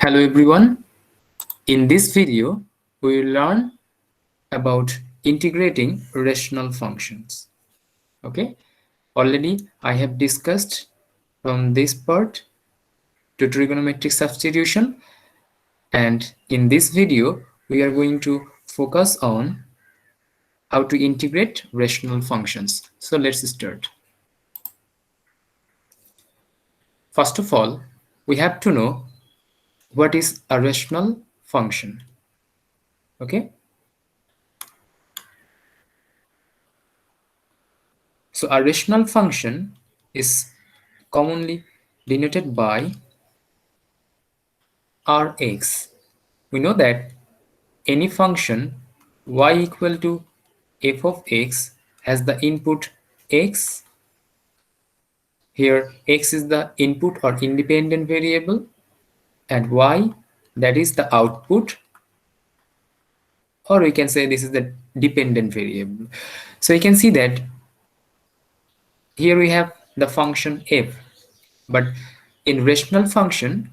Hello everyone. In this video, we will learn about integrating rational functions. Okay. Already I have discussed from this part to trigonometric substitution, and in this video we are going to focus on how to integrate rational functions. So let's start. First of all, we have to know what is a rational function. Okay. So a rational function is commonly denoted by Rx. We know that any function y equal to f of x has the input x. Here x is the input or independent variable, and y, that is the output, or we can say this is the dependent variable. So you can see that here we have the function f, but in rational function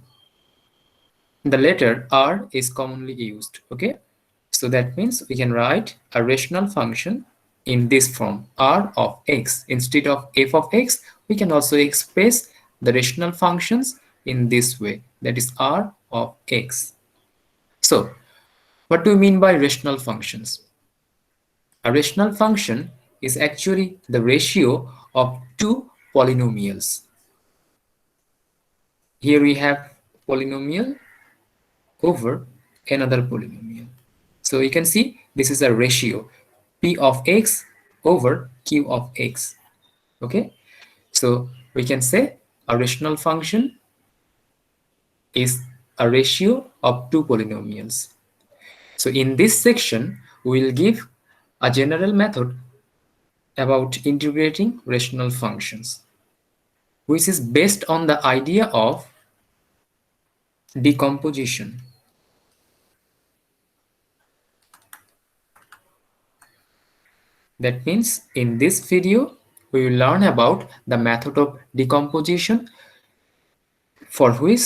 the letter r is commonly used. Okay, so that means we can write a rational function in this form, r of x. Instead of f of x, we can also express the rational functions in this way, that is r of x. So what do you mean by rational functions? A rational function is actually the ratio of two polynomials. Here we have polynomial over another polynomial. So you can see this is a ratio, p of x over q of x. Okay, so we can say a rational function is a ratio of two polynomials. So in this section, we will give a general method about integrating rational functions, which is based on the idea of decomposition. That means in this video, we will learn about the method of decomposition, for which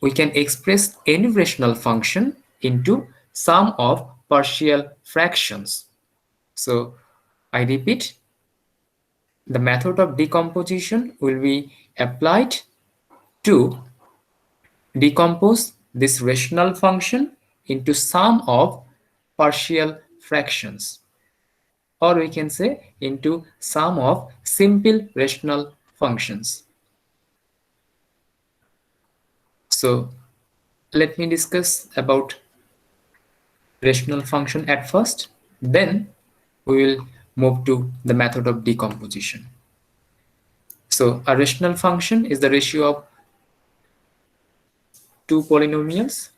we can express any rational function into sum of partial fractions. So I repeat, the method of decomposition will be applied to decompose this rational function into sum of partial fractions, or we can say into sum of simple rational functions. So let me discuss about rational function at first, then we will move to the method of decomposition. So a rational function is the ratio of two polynomials.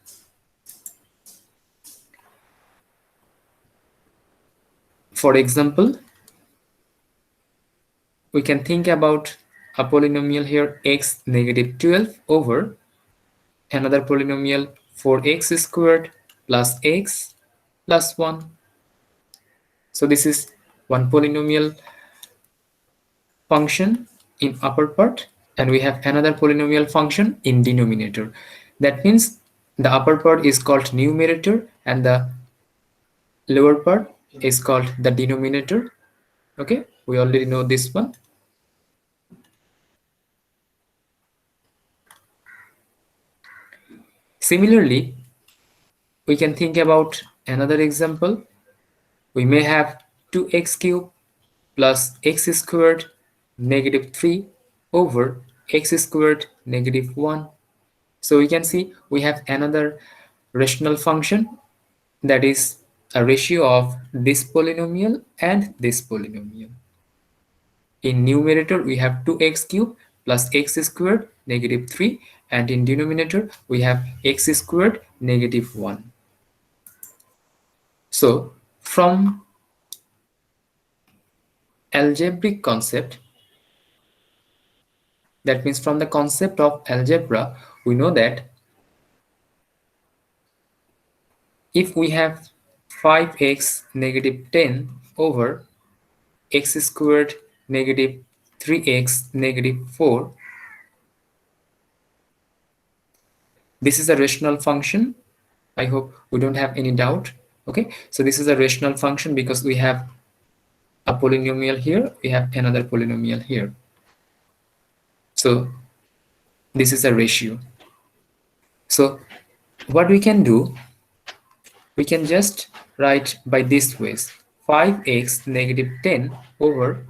For example, we can think about a polynomial here x negative 12 over another polynomial 4x squared plus x plus 1. So this is one polynomial function in upper part, and we have another polynomial function in denominator. That means the upper part is called numerator and the lower part is called the denominator. Okay, we already know this one. Similarly, we can think about another example. We may have 2x cubed plus x squared negative 3 over x squared negative 1. So we can see we have another rational function, that is a ratio of this polynomial and this polynomial. In numerator, we have 2x cubed plus x squared negative 3, and in denominator, we have x squared negative 1. So from algebraic concept, that means from the concept of algebra, we know that if we have 5x negative 10 over x squared negative 3x negative 4, This is a rational function. I hope we don't have any doubt. Okay, so this is a rational function because we have a polynomial here, we have another polynomial here. So this is a ratio. So what we can do, we can just write by this ways: 5x negative 10 over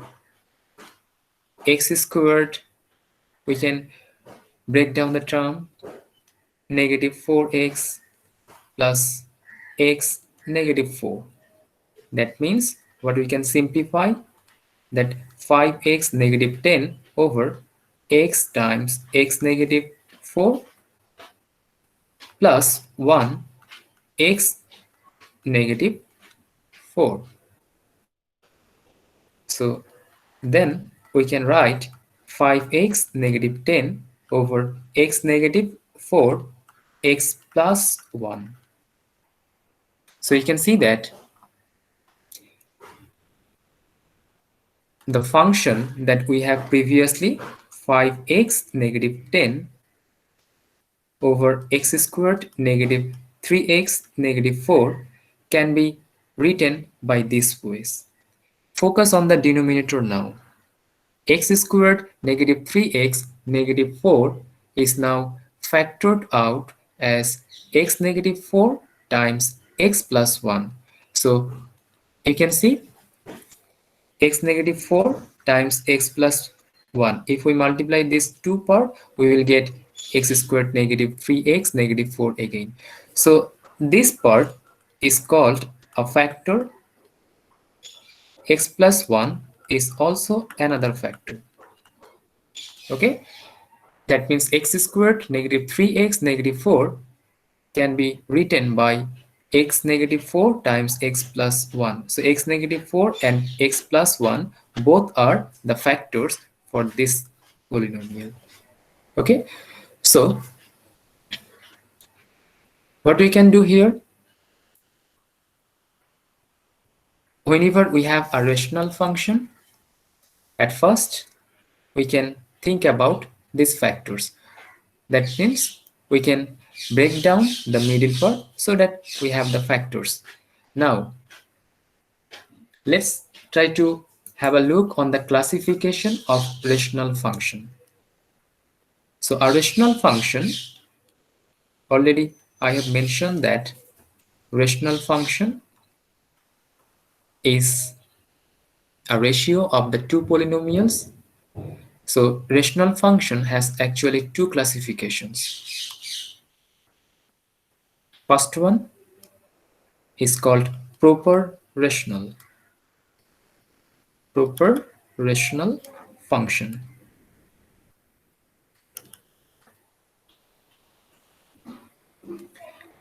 x squared. We can break down the term negative 4x plus x negative 4. That means what we can simplify, that 5x negative 10 over x times x negative 4 plus 1 x negative 4. So then we can write 5x negative 10 over x negative 4 x plus 1. So you can see that the function that we have previously, 5x negative 10 over x squared negative 3x negative 4, can be written by these ways. Focus on the denominator now. X squared negative 3x negative 4 is now factored out as x negative 4 times x plus 1. So you can see x negative 4 times x plus 1. If we multiply these two part, we will get x squared negative 3x negative 4 again. So this part is called a factor. X plus 1 is also another factor. Okay, that means x squared negative 3x negative 4 can be written by x negative 4 times x plus 1. So x negative 4 and x plus 1 both are the factors for this polynomial. Okay, so what we can do here, whenever we have a rational function, at first we can think about these factors. That means we can break down the middle part so that we have the factors. Now let's try to have a look on the classification of rational function. So a rational function, already I have mentioned that rational function is a ratio of the two polynomials. So rational function has actually two classifications. First one is called proper rational. Proper rational function.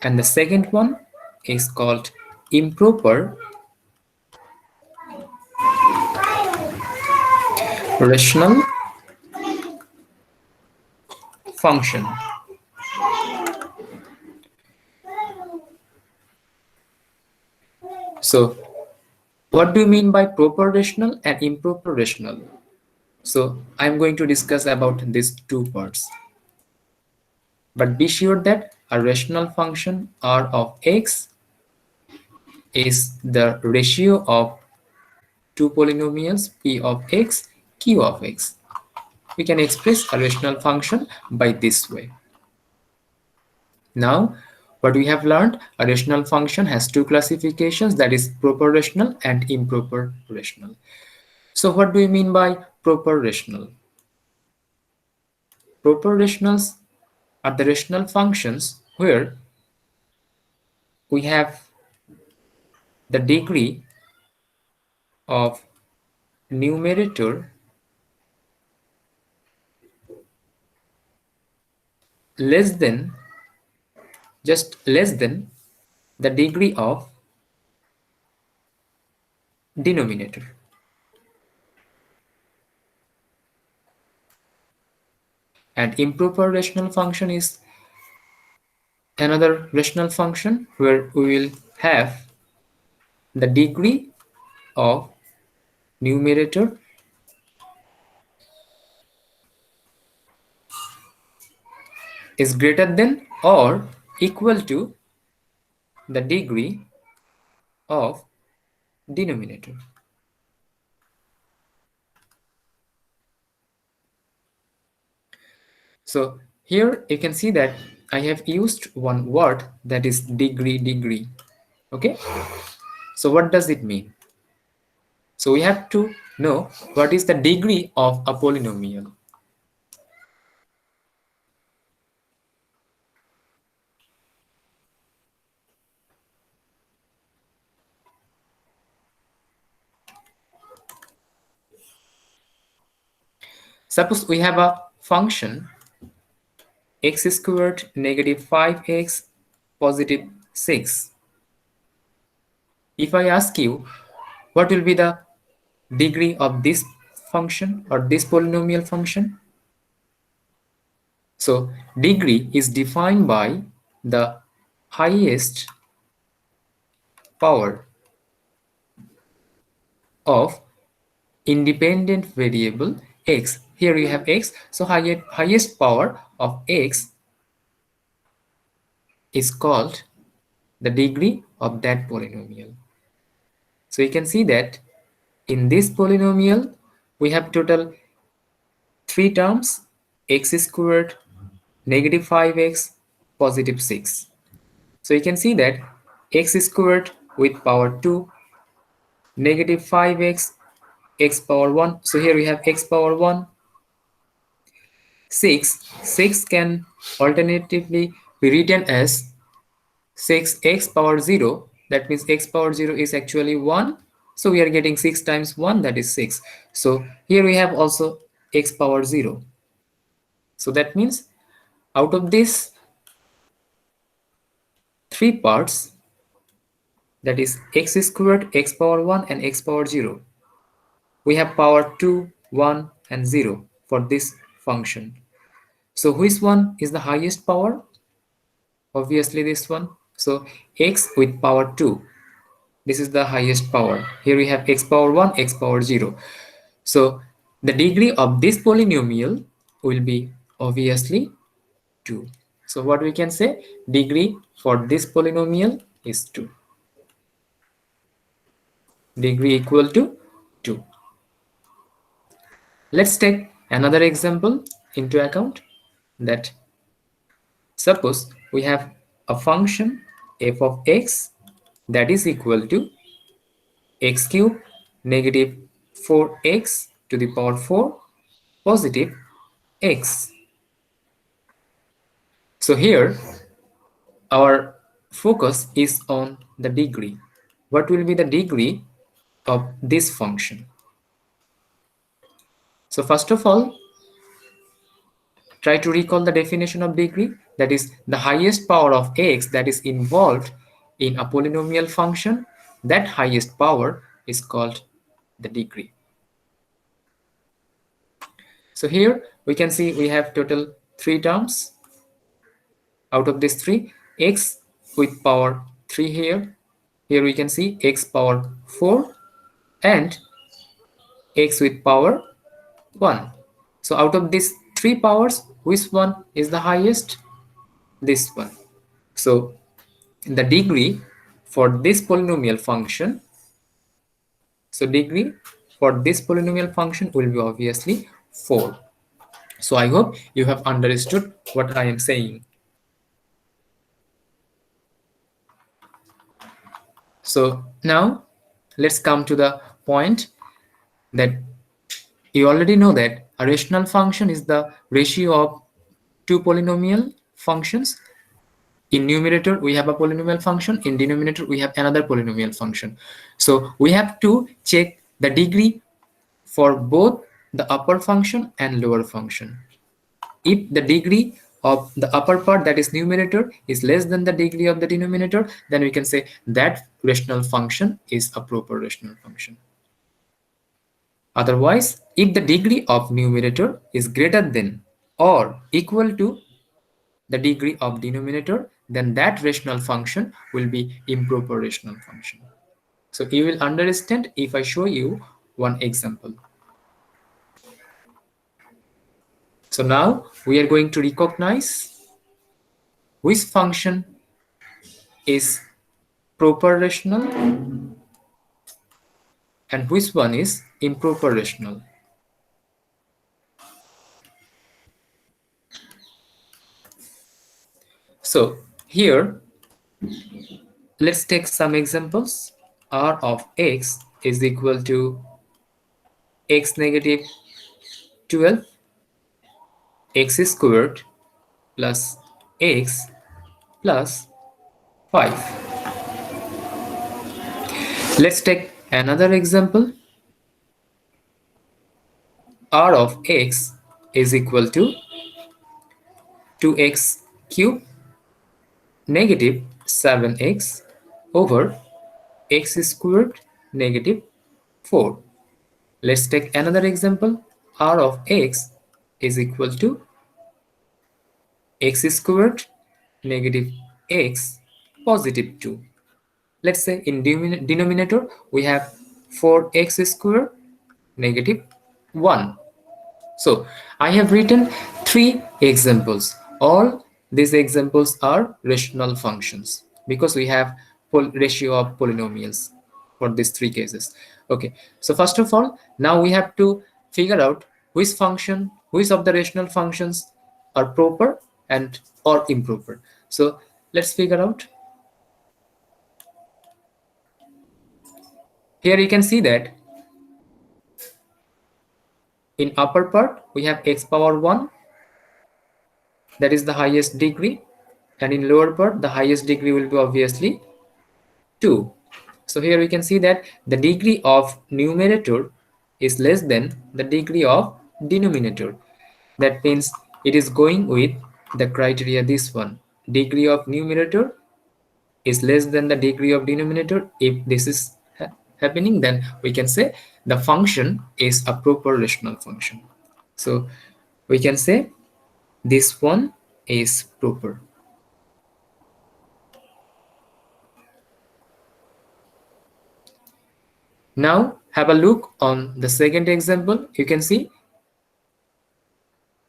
And the second one is called improper rational function. So what do you mean by proper rational and improper rational? So I'm going to discuss about these two parts. But be sure that a rational function R of x is the ratio of two polynomials p of x, q of x. We can express a rational function by this way. Now, what we have learned, a rational function has two classifications, that is proper rational and improper rational. So what do you mean by proper rational? Proper rationals are the rational functions where we have the degree of numerator less than, just less than the degree of denominator. And improper rational function is another rational function where we will have the degree of numerator is greater than or equal to the degree of denominator. So here you can see that I have used one word, that is degree. Okay, so what does it mean? So we have to know what is the degree of a polynomial. Suppose we have a function x squared negative 5x positive 6. If I ask you what will be the degree of this function or this polynomial function, so degree is defined by the highest power of independent variable x. Here you have x, so highest power of x is called the degree of that polynomial. So you can see that in this polynomial we have total 3 terms: x squared, negative 5x, positive 6. So you can see that x squared with power 2, negative 5x, x power 1. So here we have x power 1, 6 can alternatively be written as 6x power 0. That means x power 0 is actually 1. So we are getting 6 times 1, that is 6. So here we have also x power 0. So that means out of these 3 parts, that is x squared, x power 1 and x power 0, we have power 2, 1 and 0 for this function. So which one is the highest power? Obviously this one. So x with power 2, this is the highest power. Here we have x power 1, x power 0. So the degree of this polynomial will be obviously 2. So what we can say, degree for this polynomial is 2. Degree equal to 2. Let's take another example into account, that suppose we have a function f of x that is equal to x cube negative 4x to the power 4 positive x. So here our focus is on the degree. What will be the degree of this function? So first of all, try to recall the definition of degree, that is the highest power of x that is involved in a polynomial function. That highest power is called the degree. So here we can see we have total 3 terms. Out of these 3, x with power 3 here. Here we can see x power 4 and x with power 1. So out of these 3 powers, which one is the highest? This one. So the degree for this polynomial function, so degree for this polynomial function will be obviously 4. So I hope you have understood what I am saying. So now let's come to the point that you already know that a rational function is the ratio of two polynomial functions. In numerator we have a polynomial function, in denominator we have another polynomial function. So we have to check the degree for both the upper function and lower function. If the degree of the upper part, that is numerator, is less than the degree of the denominator, then we can say that rational function is a proper rational function. Otherwise, if the degree of numerator is greater than or equal to the degree of denominator, then that rational function will be improper rational function. So you will understand if I show you one example. So now we are going to recognize which function is proper rational and which one is improper rational. So here, let's take some examples. R of x is equal to x negative 12, x squared plus x plus 5. Let's take another example. R of x is equal to 2x cubed negative 7x over x squared negative 4. Let's take another example. R of x is equal to x squared negative x positive 2. Let's say in denominator we have 4x squared negative 1. So I have written 3 examples. All these examples are rational functions because we have ratio of polynomials for these 3 cases. Okay, so first of all, now we have to figure out which of the rational functions are proper and or improper. So let's figure out. Here you can see that in upper part we have x power 1, that is the highest degree, and in lower part the highest degree will be obviously 2. So here we can see that the degree of numerator is less than the degree of denominator. That means it is going with the criteria this one. Degree of numerator is less than the degree of denominator. If this is happening, then we can say the function is a proper rational function. So we can say this one is proper. Now have a look on the second example. You can see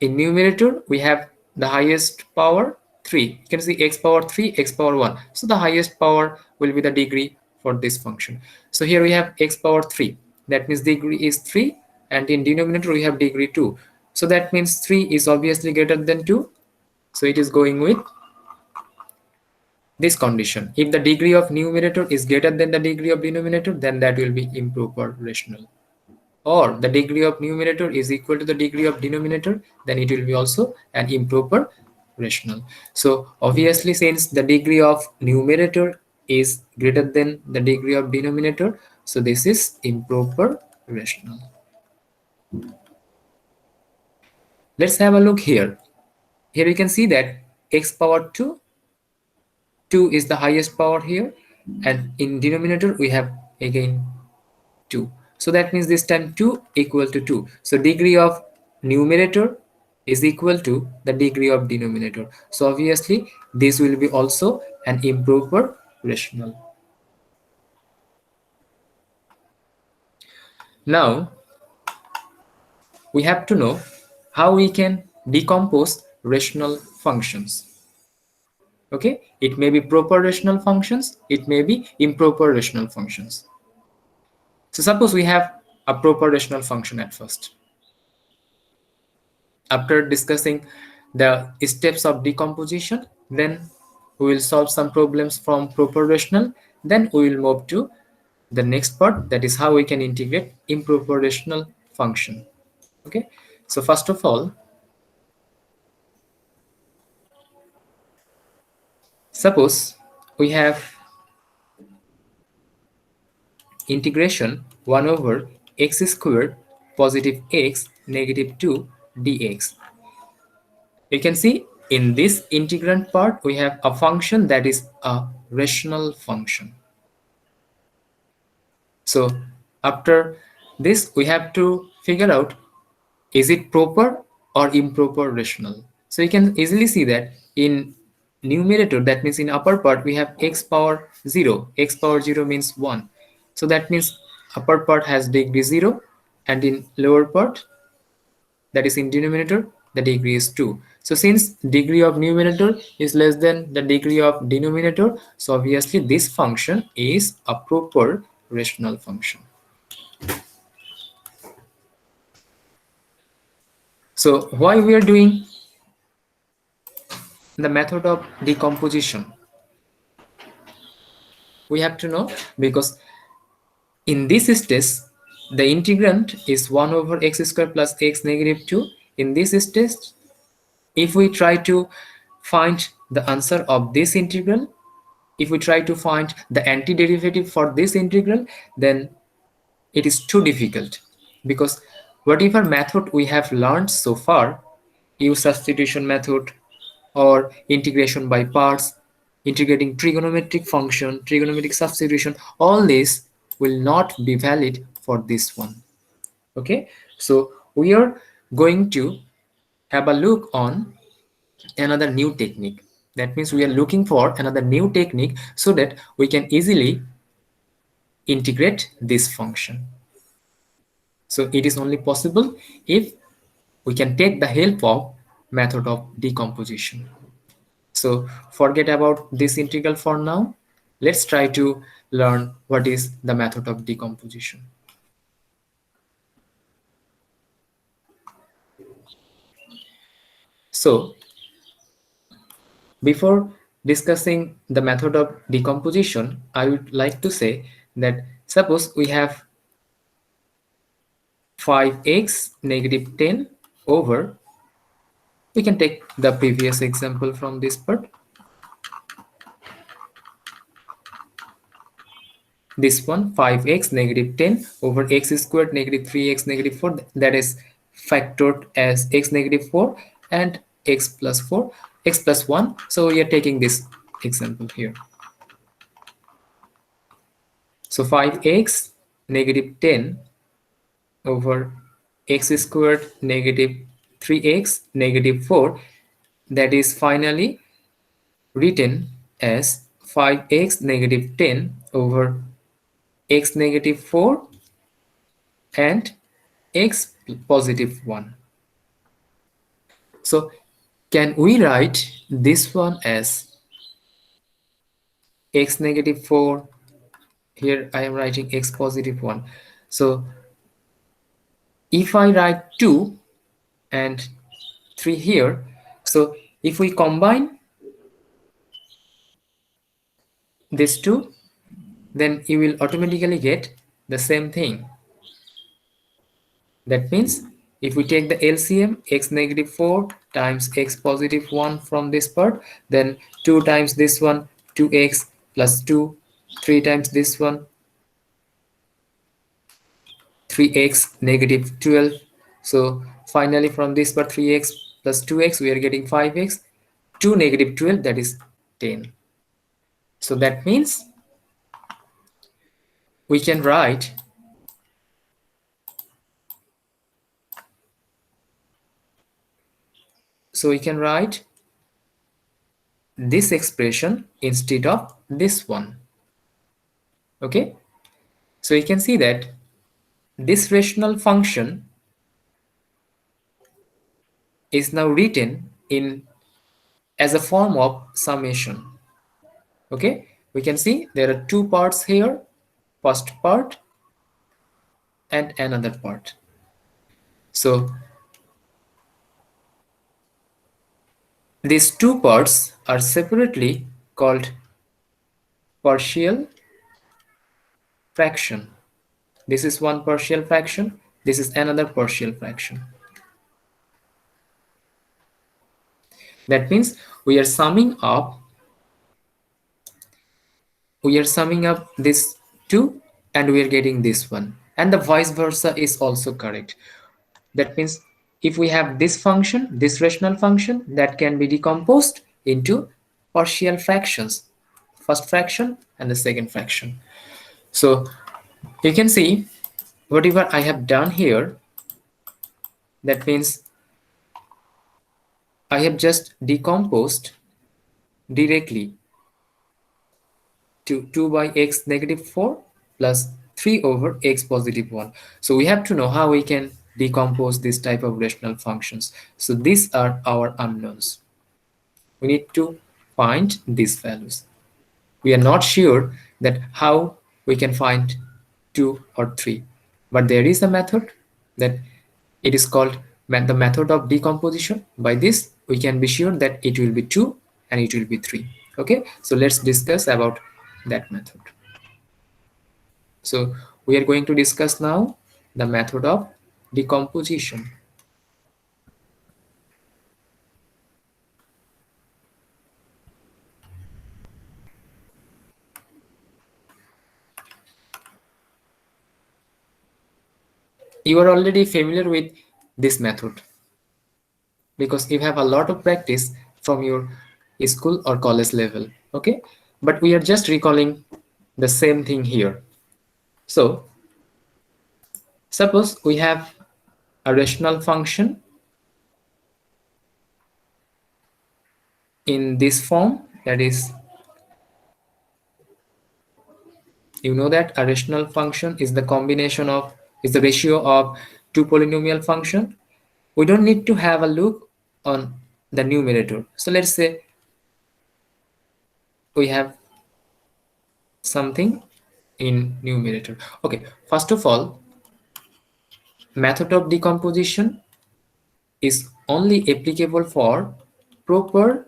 in numerator we have the highest power 3. You can see x power 3, x power 1. So the highest power will be the degree for this function. So here we have x power 3. That means degree is 3, and in denominator we have degree 2. So that means 3 is obviously greater than 2. So it is going with this condition. If the degree of numerator is greater than the degree of denominator, then that will be improper rational. Or the degree of numerator is equal to the degree of denominator, then it will be also an improper rational. So obviously, since the degree of numerator is greater than the degree of denominator, so this is improper rational. Let's have a look here. Here you can see that x power 2 is the highest power here, and in denominator we have again 2. So that means this time 2 equal to 2. So degree of numerator is equal to the degree of denominator. So obviously this will be also an improper rational. Now we have to know how we can decompose rational functions. Okay, it may be proper rational functions, it may be improper rational functions. So suppose we have a proper rational function at first. After discussing the steps of decomposition, then we will solve some problems from proper rational. Then we will move to the next part, that is how we can integrate improper rational function. Okay, so first of all, suppose we have integration 1 over x squared positive x negative 2 dx. You can see in this integrand part we have a function that is a rational function. So after this we have to figure out, is it proper or improper rational. So you can easily see that in numerator, that means in upper part we have x power 0. X power 0 means 1. So that means upper part has degree 0, and in lower part, that is in denominator, the degree is 2. So since degree of numerator is less than the degree of denominator, so obviously this function is a proper rational function. So why we are doing the method of decomposition? We have to know, because in this stage the integrand is 1 over x square plus x negative 2. In this stage, if we try to find the answer of this integral, if we try to find the antiderivative for this integral, then it is too difficult, because whatever method we have learned so far, use substitution method or integration by parts, integrating trigonometric function, trigonometric substitution, all this will not be valid for this one. Okay, so we are going to have a look on another new technique. That means we are looking for another new technique so that we can easily integrate this function. So it is only possible if we can take the help of method of decomposition. So forget about this integral for now. Let's try to learn what is the method of decomposition. So before discussing the method of decomposition, I would like to say that suppose we have 5x negative 10 over, we can take the previous example from this part. This one, 5x negative 10 over x squared negative 3x negative 4, that is factored as x negative 4 and x plus 4, x plus 1. So we are taking this example here. So 5x negative 10 over x squared negative 3x negative 4, that is finally written as 5x negative 10 over x negative 4 and x positive 1. So can we write this one as x negative 4? Here I am writing x positive 1. So if I write 2 and 3 here, so if we combine these two, then you will automatically get the same thing. That means if we take the LCM, x negative 4 times x positive 1 from this part, then 2 times this one, 2x plus 2, 3 times this one, 3x negative 12. So finally from this part 3x plus 2x, we are getting 5x, 2 negative 12, that is 10. So that means we can write this expression instead of this one. Okay, so you can see that this rational function is now written in as a form of summation. Okay, we can see there are two parts here, first part and another part. So these two parts are separately called partial fraction. This is one partial fraction, this is another partial fraction. That means we are summing up this two and we are getting this one, and the vice versa is also correct. That means if we have this function, this rational function, that can be decomposed into partial fractions, first fraction and the second fraction. So you can see whatever I have done here, that means I have just decomposed directly to 2 by x negative 4 plus 3 over x positive 1. So we have to know how we can decompose this type of rational functions. So these are our unknowns. We need to find these values. We are not sure that how we can find 2 or 3, but there is a method that it is called the method of decomposition. By this we can be sure that it will be 2 and it will be 3. Okay, so let's discuss about that method. So we are going to discuss now the method of decomposition. You are already familiar with this method because you have a lot of practice from your school or college level. Okay, but we are just recalling the same thing here. So suppose we have a rational function in this form, that is, you know that a rational function is the combination of, is the ratio of two polynomial function. We don't need to have a look on the numerator. So let's say we have something in numerator. Okay, first of all, method of decomposition is only applicable for proper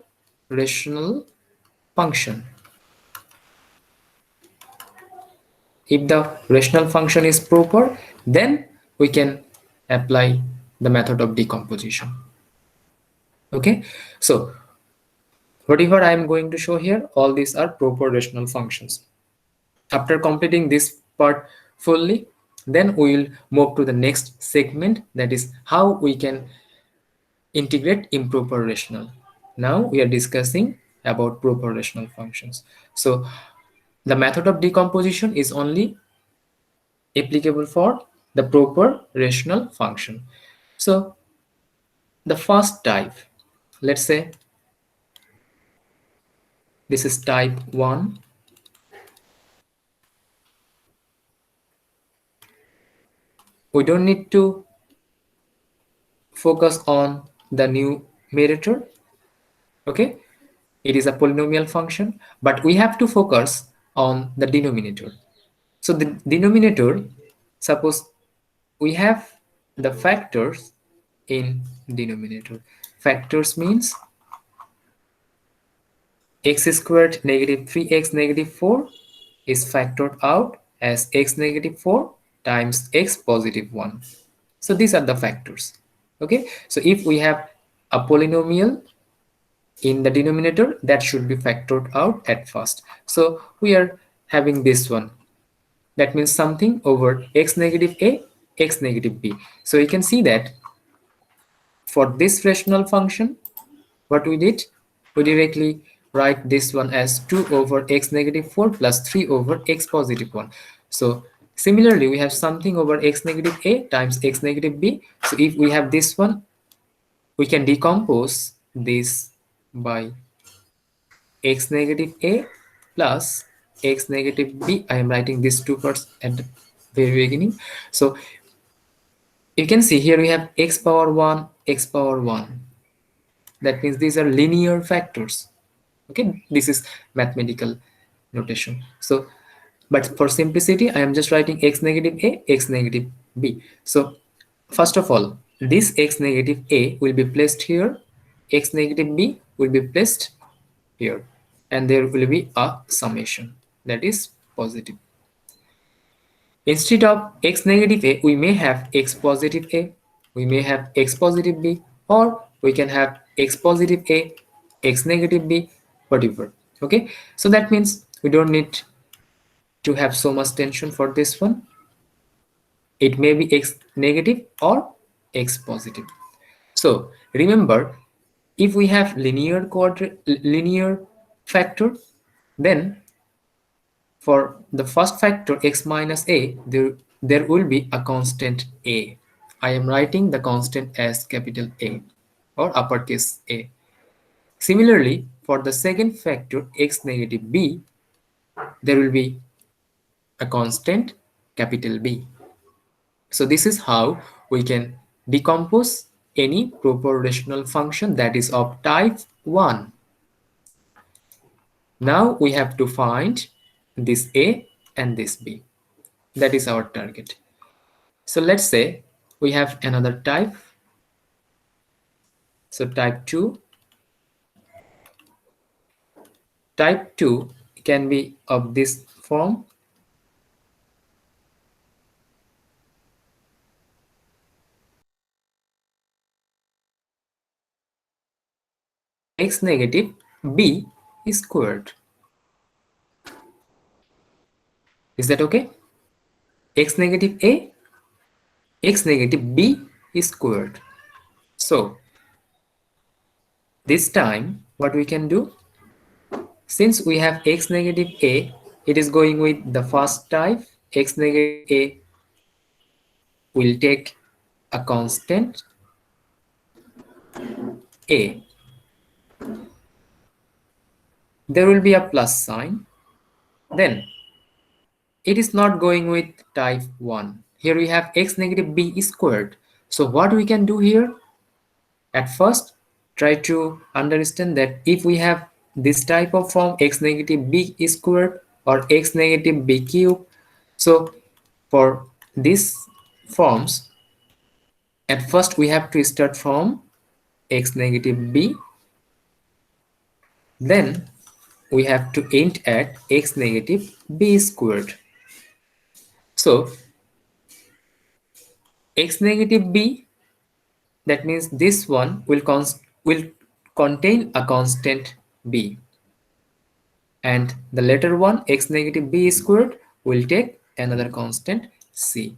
rational function. If the rational function is proper, then we can apply the method of decomposition. Okay, so whatever I am going to show here, all these are proper rational functions. After completing this part fully, then we will move to the next segment, that is how we can integrate improper rational. Now we are discussing about proper rational functions. So the method of decomposition is only applicable for the proper rational function. So the first type, let's say this is type 1. We don't need to focus on the numerator. Okay, it is a polynomial function, but we have to focus on the denominator. So the denominator, suppose we have the factors in denominator. Factors means x squared negative 3x negative 4 is factored out as x negative 4 times x positive 1. So these are the factors. Okay, so if we have a polynomial in the denominator, that should be factored out at first. So we are having this one, that means something over x negative a, x negative b. So you can see that for this rational function, what we did, we directly write this one as 2 over x negative 4 plus 3 over x positive 1. So similarly, we have something over x negative a times x negative b. So if we have this one, we can decompose this by x negative a plus x negative b. I am writing these two parts at the very beginning. So you can see here we have x power 1, x power 1. That means these are linear factors. Okay, this is mathematical notation. So but for simplicity, I am just writing x negative a, x negative b. So first of all, this x negative a will be placed here, x negative b will be placed here, and there will be a summation that is positive. Instead of x negative a, we may have x positive a, we may have x positive b, or we can have x positive a, x negative b, whatever. Okay, so that means we don't need to have so much tension for this one. It may be x negative or x positive. So remember, if we have linear factor, then for the first factor x minus a, there will be a constant a. I am writing the constant as capital A or uppercase A. Similarly, for the second factor x negative b, there will be a constant capital B. So this is how we can decompose any proper rational function that is of type 1. Now we have to find this A and this B. That is our target. So let's say we have another type. So type 2. Type 2 can be of this form. X negative B squared. Is that okay? X negative A, X negative B squared. So this time what we can do, since we have X negative A, it is going with the first type. X negative A will take a constant A. There will be a plus sign. Then it is not going with type 1. Here we have X negative B squared. So what we can do here, at first try to understand that if we have this type of form X negative B squared or X negative B cube, so for these forms, at first we have to start from X negative B, then we have to end at X negative B squared. So X negative B, that means this one will contain a constant B, and the later one X negative B squared will take another constant C.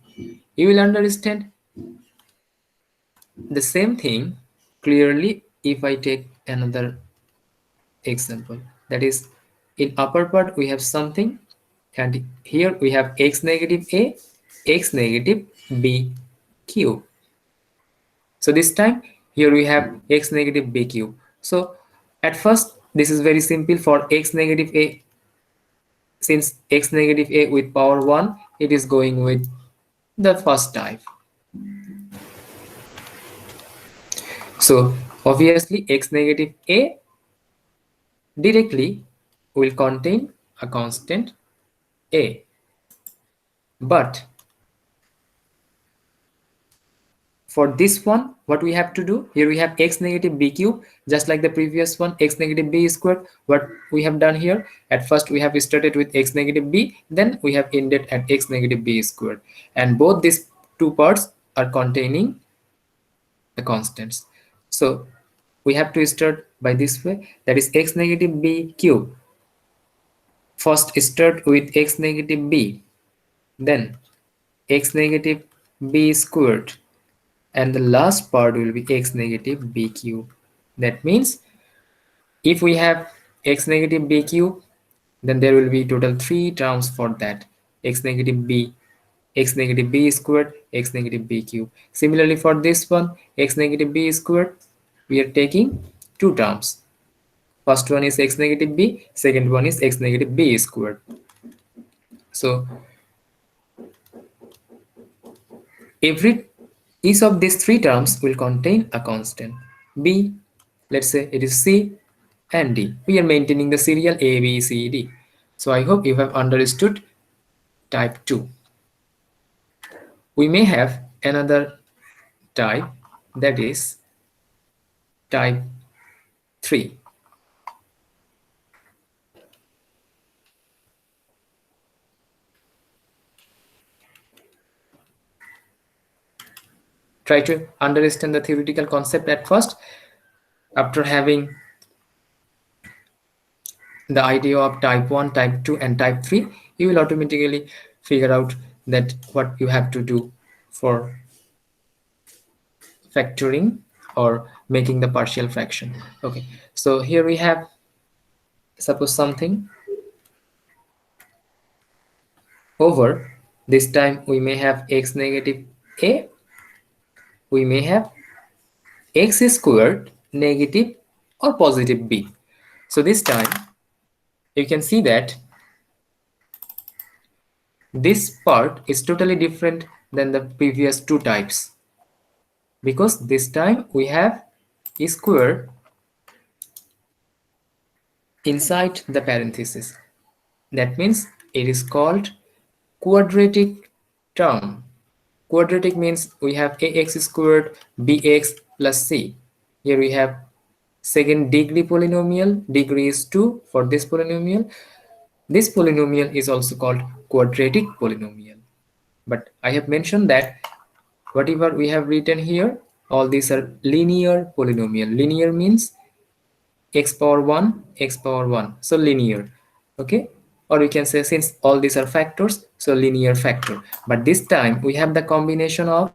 You will understand the same thing clearly if I take another example. That is, in upper part we have something, and here we have X negative A, X negative B cube. So this time here we have X negative B cube. So at first this is very simple for X negative A. Since X negative A with power 1, it is going with the first type. So obviously X negative A directly will contain a constant A. But for this one, what we have to do, here we have X negative B cube, just like the previous one, X negative B squared. What we have done here, at first we have started with X negative B, then we have ended at X negative B squared. And both these two parts are containing the constants. So we have to start by this way, that is X negative B cube. First start with X negative B, then X negative B squared, and the last part will be X negative B cube. That means if we have X negative B cube, then there will be total 3 terms for that: X negative B, X negative B squared, X negative B cube. Similarly for this one, X negative B squared, we are taking 2 terms. First one is X negative B, second one is X negative B squared. So each of these 3 terms will contain a constant B. Let's say it is C and D. We are maintaining the serial A, B, C, D. So I hope you have understood type 2. We may have another type, that is type 3. Try to understand the theoretical concept at first. After having the idea of type 1, type 2 and type 3, you will automatically figure out that what you have to do for factoring or making the partial fraction. Okay, so here we have, suppose something over, this time we may have X negative A, we may have X squared negative or positive B. So this time you can see that this part is totally different than the previous 2 types. because this time we have a square inside the parenthesis. That means it is called quadratic term. Quadratic means we have ax squared bx plus c. Here we have second degree polynomial. Degree is 2 for this polynomial. This polynomial is also called quadratic polynomial. But I have mentioned that whatever we have written here, all these are linear polynomial. Linear means x power 1, x power 1. So linear. Okay. Or we can say since all these are factors, so linear factor. But this time we have the combination of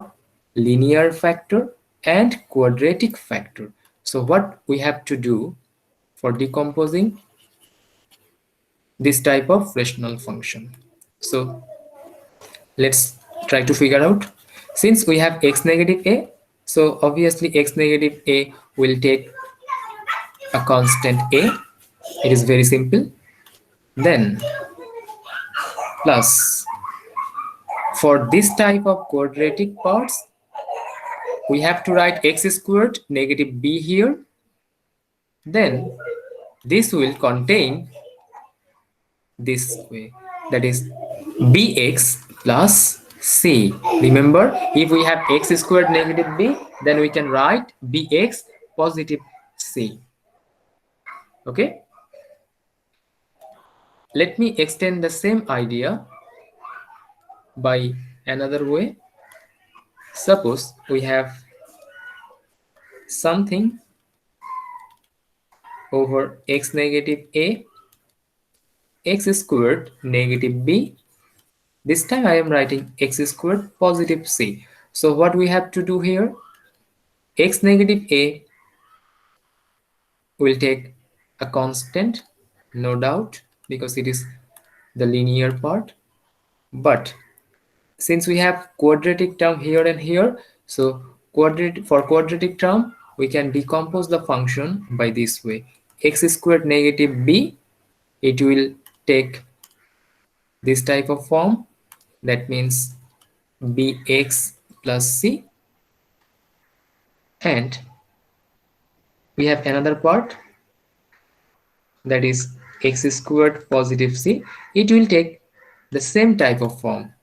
linear factor and quadratic factor. So what we have to do for decomposing this type of rational function? So let's try to figure out. Since we have x negative a, so obviously x negative a will take a constant a. It is very simple. Then plus, for this type of quadratic parts, we have to write x squared negative b here. Then this will contain this way, that is bx plus c. Remember, if we have x squared negative b, then we can write bx positive c. Okay, let me extend the same idea by another way. Suppose we have something over x negative a, x squared negative b. This time I am writing x squared positive c. So what we have to do here, x negative a will take a constant, no doubt, because it is the linear part. But since we have quadratic term here and here, so quadratic term, we can decompose the function by this way. X squared negative b, it will take this type of form. That means bx plus c. And we have another part, that is x squared positive c. It will take the same type of form,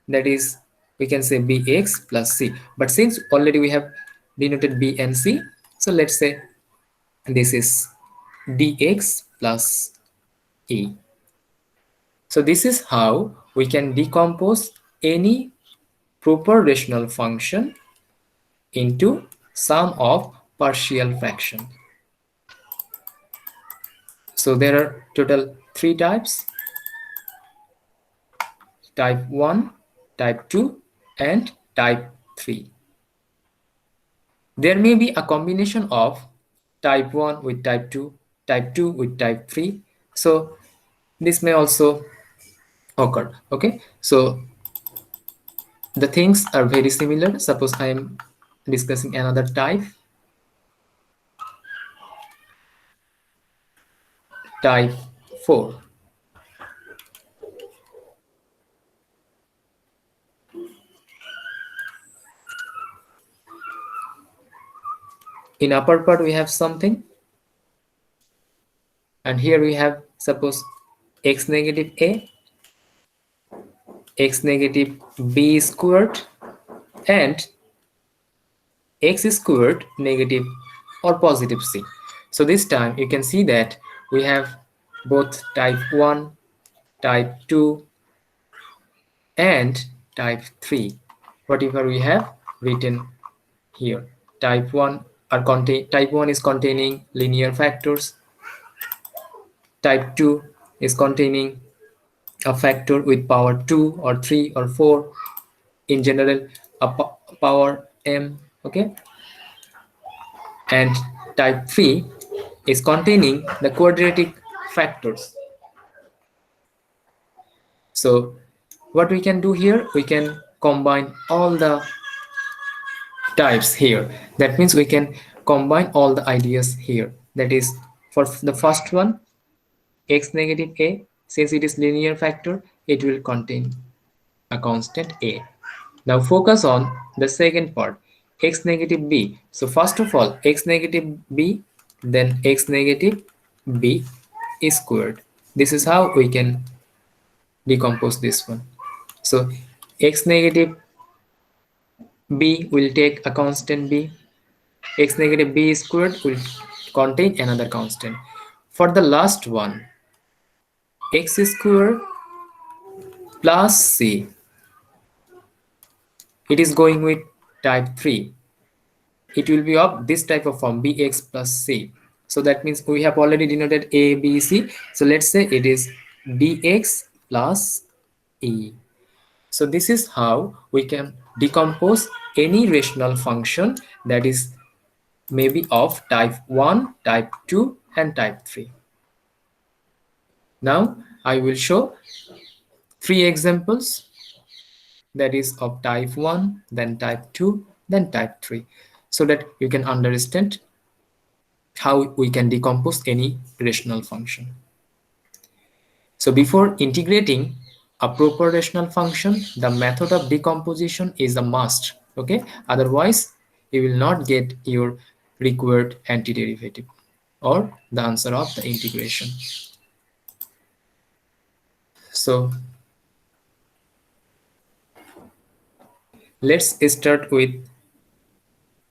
that is we can say bx plus c. But since already we have denoted b and c, so let's say this is dx plus e. So this is how we can decompose any proper rational function into sum of partial fraction. So there are total 3 types: type 1, type 2, and type 3. There may be a combination of type 1 with type 2, type 2 with type 3. So this may also occur. Okay, so the things are very similar. Suppose I am discussing another type, type 4. In upper part we have something, and here we have, suppose, x negative a, x negative b squared, and x squared negative or positive c. So this time you can see that we have both type 1, type 2, and type 3. Whatever we have written here, type 1 type 1 is containing linear factors, type 2 is containing a factor with power 2 or 3 or 4, in general a power m. Okay, and type 3 is containing the quadratic factors. So what we can do here, we can combine all the types here. That means we can combine all the ideas here. That is, for the first one, x negative a, since it is linear factor, it will contain a constant a. Now focus on the second part, x negative b. So first of all, x negative b, then x negative b is squared. This is how we can decompose this one. So x negative b will take a constant b, x negative b squared will contain another constant. For the last one, x squared plus c, it is going with type 3. It will be of this type of form, bx plus c. So that means we have already denoted a, b, c. So let's say it is dx plus e. So this is how we can decompose any rational function that is maybe of type 1, type 2, and type 3. Now I will show 3 examples, that is of type 1, then type 2, then type 3, so that you can understand how we can decompose any rational function. So before integrating a proper rational function, the method of decomposition is a must. Okay, otherwise you will not get your required antiderivative or the answer of the integration. So let's start with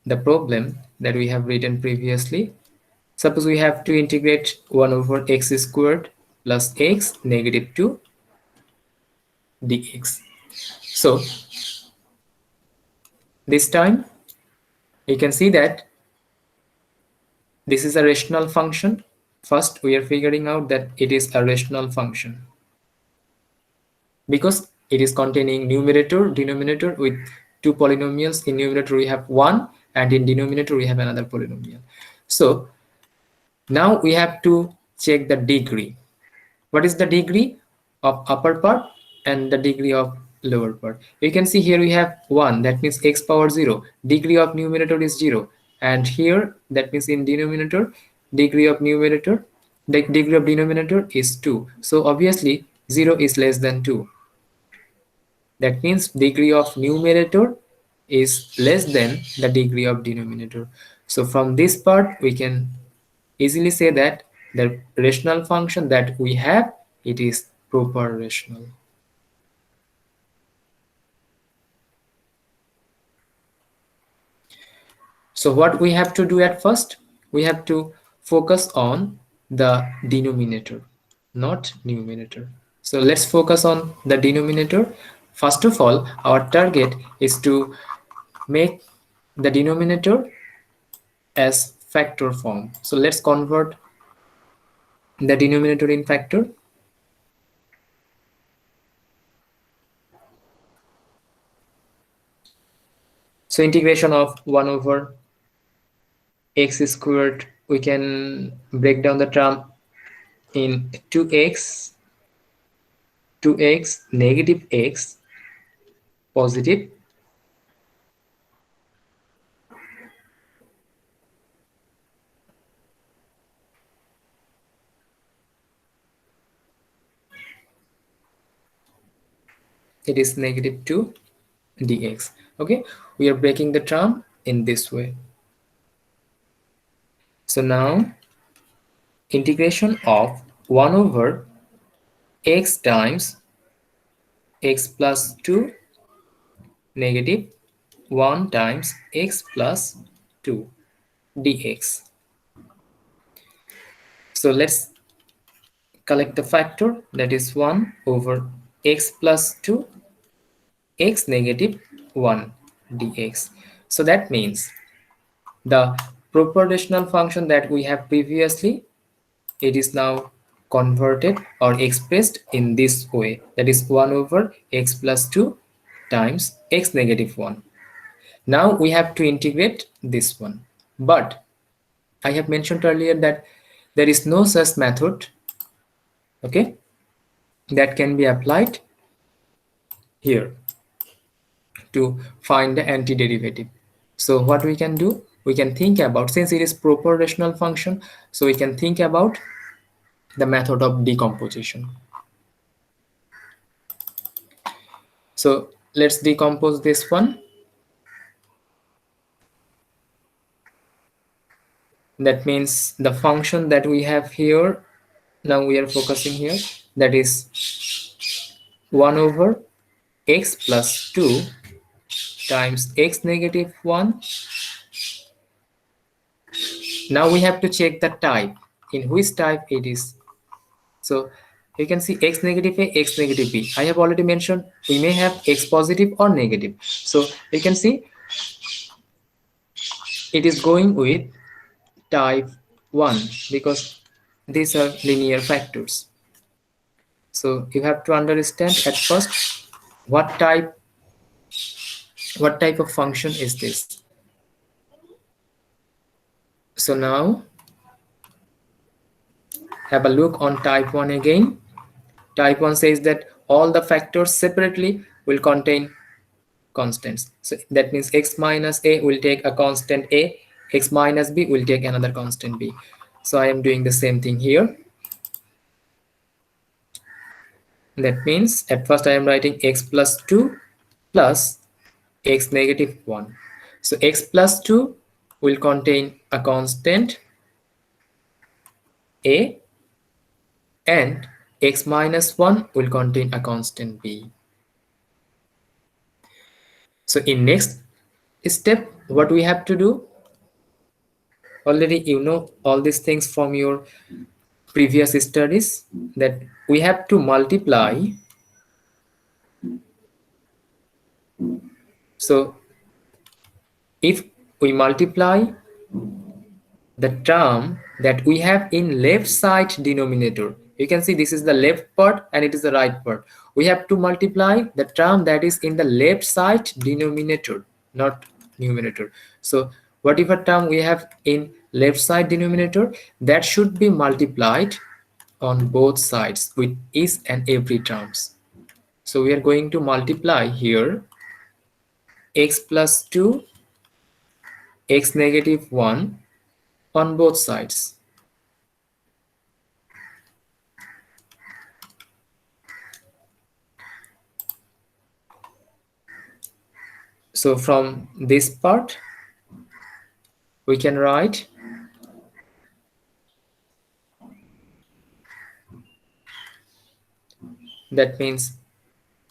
the problem that we have written previously. Suppose we have to integrate 1 over x squared plus x negative 2 dx. So this time you can see that this is a rational function. First we are figuring out that it is a rational function because it is containing numerator, denominator with 2 polynomials. In numerator we have 1 and in denominator we have another polynomial. So now we have to check the degree. What is the degree of upper part and the degree of lower part? You can see here we have 1, that means x power 0. Degree of numerator is 0, and here that means in denominator degree of numerator, the degree of denominator is 2. So obviously 0 is less than 2. That means degree of numerator is less than the degree of denominator. So from this part we can easily say that the rational function that we have, it is proper rational. So what we have to do at first, we have to focus on the denominator, not numerator. So let's focus on the denominator. First of all, our target is to make the denominator as factor form. So let's convert the denominator in factor. So integration of 1 over x squared, we can break down the term in 2x negative x positive it is negative 2 dx. Okay, we are breaking the term in this way. So now integration of 1 over x times x plus 2 negative 1 times x plus 2 dx. So let's collect the factor, that is 1 over x plus 2 x negative 1 dx. So that means the proportional function that we have previously, it is now converted or expressed in this way, that is 1 over x plus 2 times x negative 1. Now we have to integrate this one, but I have mentioned earlier that there is no such method, okay, that can be applied here to find the antiderivative. So what we can do, we can think about, since it is proper rational function, so we can think about the method of decomposition. So let's decompose this one. That means the function that we have here, now we are focusing here, that is 1 over x plus 2 times x negative 1. Now we have to check the type, in which type it is. So you can see x negative a, x negative b. I have already mentioned we may have x positive or negative. So you can see it is going with type 1 because these are linear factors. So you have to understand at first what type of function is this. So now have a look on type 1 again. Type 1 says that all the factors separately will contain constants. So that means x minus a will take a constant a, x minus b will take another constant b. So I am doing the same thing here. That means at first I am writing x plus 2 plus x negative 1. So x plus 2 will contain a constant a, and x minus 1 will contain a constant b. So in next step, what we have to do, already you know all these things from your previous studies, that we have to multiply. So if we multiply the term that we have in left side denominator, you can see this is the left part and it is the right part. We have to multiply the term that is in the left side denominator, not numerator. So whatever term we have in left side denominator, that should be multiplied on both sides with each and every terms. So we are going to multiply here x plus 2, x negative 1 on both sides. So from this part, we can write that means,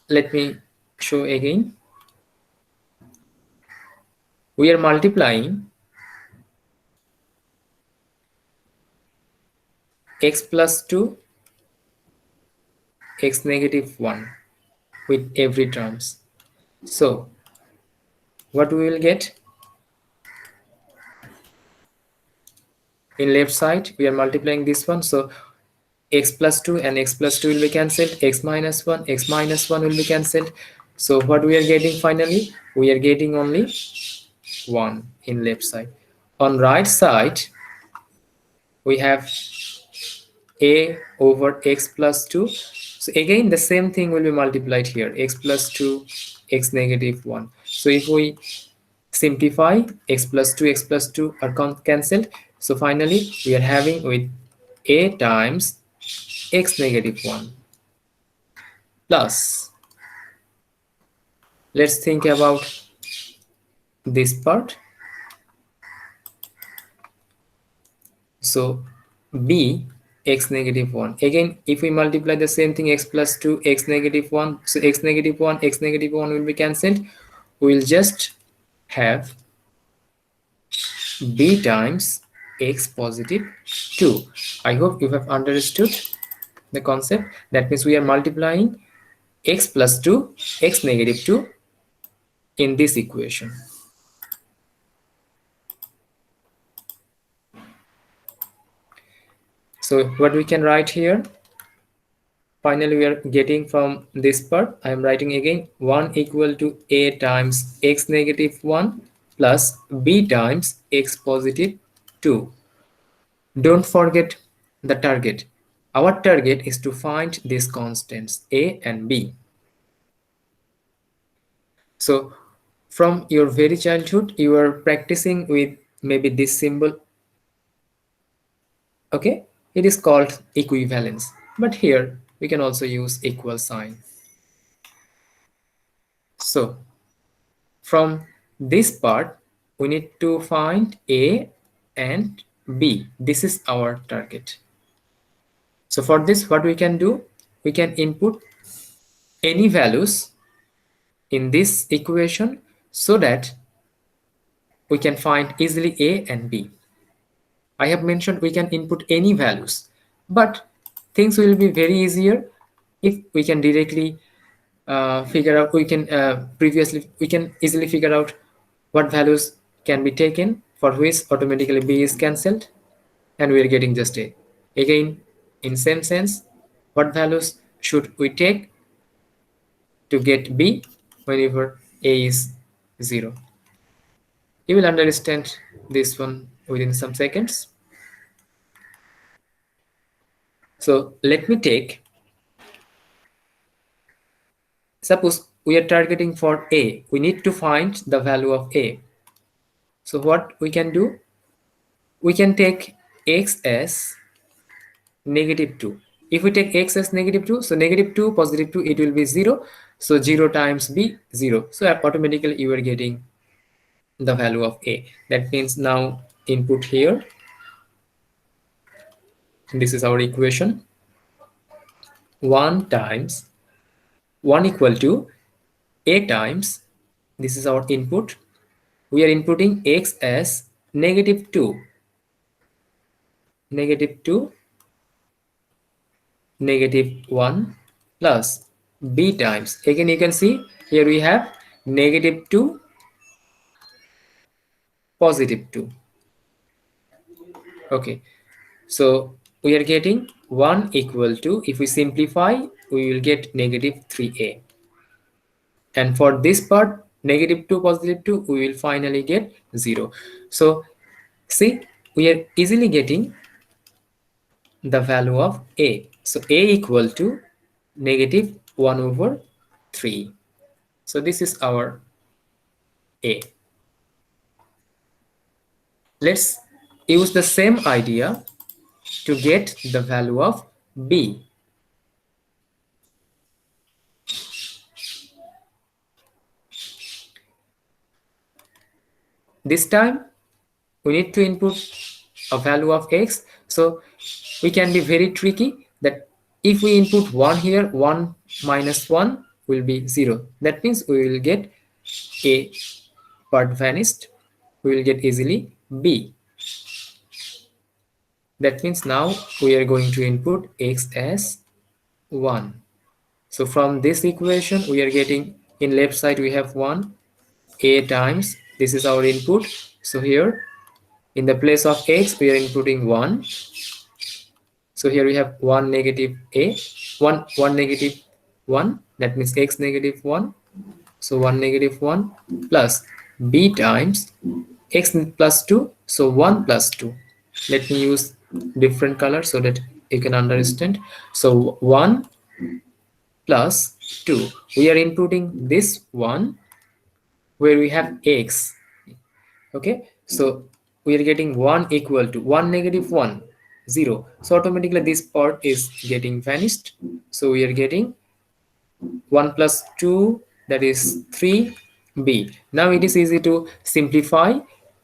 let me show again. We are multiplying x plus 2, x negative 1 with every terms. So what we will get, in left side we are multiplying this one, so x plus 2 and x plus 2 will be cancelled, x minus 1 will be cancelled. So what we are getting finally, we are getting only 1 in left side. On right side we have a over x plus 2. So again the same thing will be multiplied here, x plus 2, x negative 1. So if we simplify, x plus 2 are cancelled. So finally we are having with a times x negative 1 plus, let's think about this part. So b x negative 1, again if we multiply the same thing, x plus 2, x negative 1, so x negative 1, x negative 1 will be cancelled. We will just have b times x positive 2. I hope you have understood the concept. That means we are multiplying x plus 2, x negative 2 in this equation. So what we can write here, finally we are getting from this part, I am writing again 1 equal to a times x negative 1 plus b times x positive 2. Don't forget the target. Our target is to find these constants a and b. So from your very childhood you are practicing with maybe this symbol, okay, it is called equivalence, but here we can also use equal sign. So from this part we need to find a and B. This is our target. So for this, what we can do, we can input any values in this equation so that we can find easily A and B. I have mentioned we can input any values, but things will be very easier if we can directly figure out, we can easily figure out what values can be taken, for which automatically B is cancelled and we are getting just A. Again, in same sense, what values should we take to get B whenever A is 0? You will understand this one within some seconds. So let me take, suppose we are targeting for A. We need to find the value of A. So what we can do, we can take X as -2. If we take X as -2, so -2, +2, it will be 0. So 0 times B, 0. So automatically you are getting the value of A. That means now input here. This is our equation. 1 times 1 equal to A times, this is our input. We are inputting X as -2, -2, -1 plus B times. Again, you can see here we have -2, +2. Okay, so we are getting 1 equal to, if we simplify, we will get -3A. And for this part, -2, +2, we will finally get 0. So see, we are easily getting the value of A. So A equal to -1/3. So this is our A. Let's use the same idea to get the value of B. This time we need to input a value of X. So we can be very tricky that if we input 1 here, 1 minus 1 will be 0. That means we will get A part vanished. We will get easily B. That means now we are going to input X as 1. So from this equation we are getting, in left side we have 1, A times, this is our input. So here in the place of X we are inputting 1. So here we have 1 negative A, 1 negative 1, that means X -1. So 1 -1 plus B times X plus 2, so 1 plus 2. Let me use different color so that you can understand. So 1 plus 2. We are inputting this one where we have X. Okay, so we are getting 1 equal to 1 -1, 0. So automatically this part is getting vanished. So we are getting 1 plus 2, that is 3B. Now it is easy to simplify.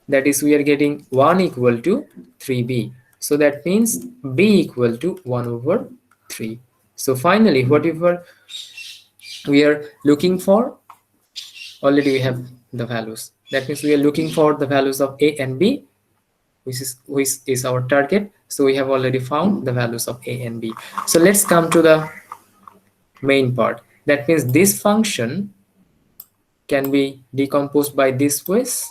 That is, we are getting 1 equal to 3B. So that means B equal to 1/3. So finally, whatever we are looking for, already we have the values. That means we are looking for the values of A and B, which is our target. So we have already found the values of A and B. So let's come to the main part. That means this function can be decomposed by this ways.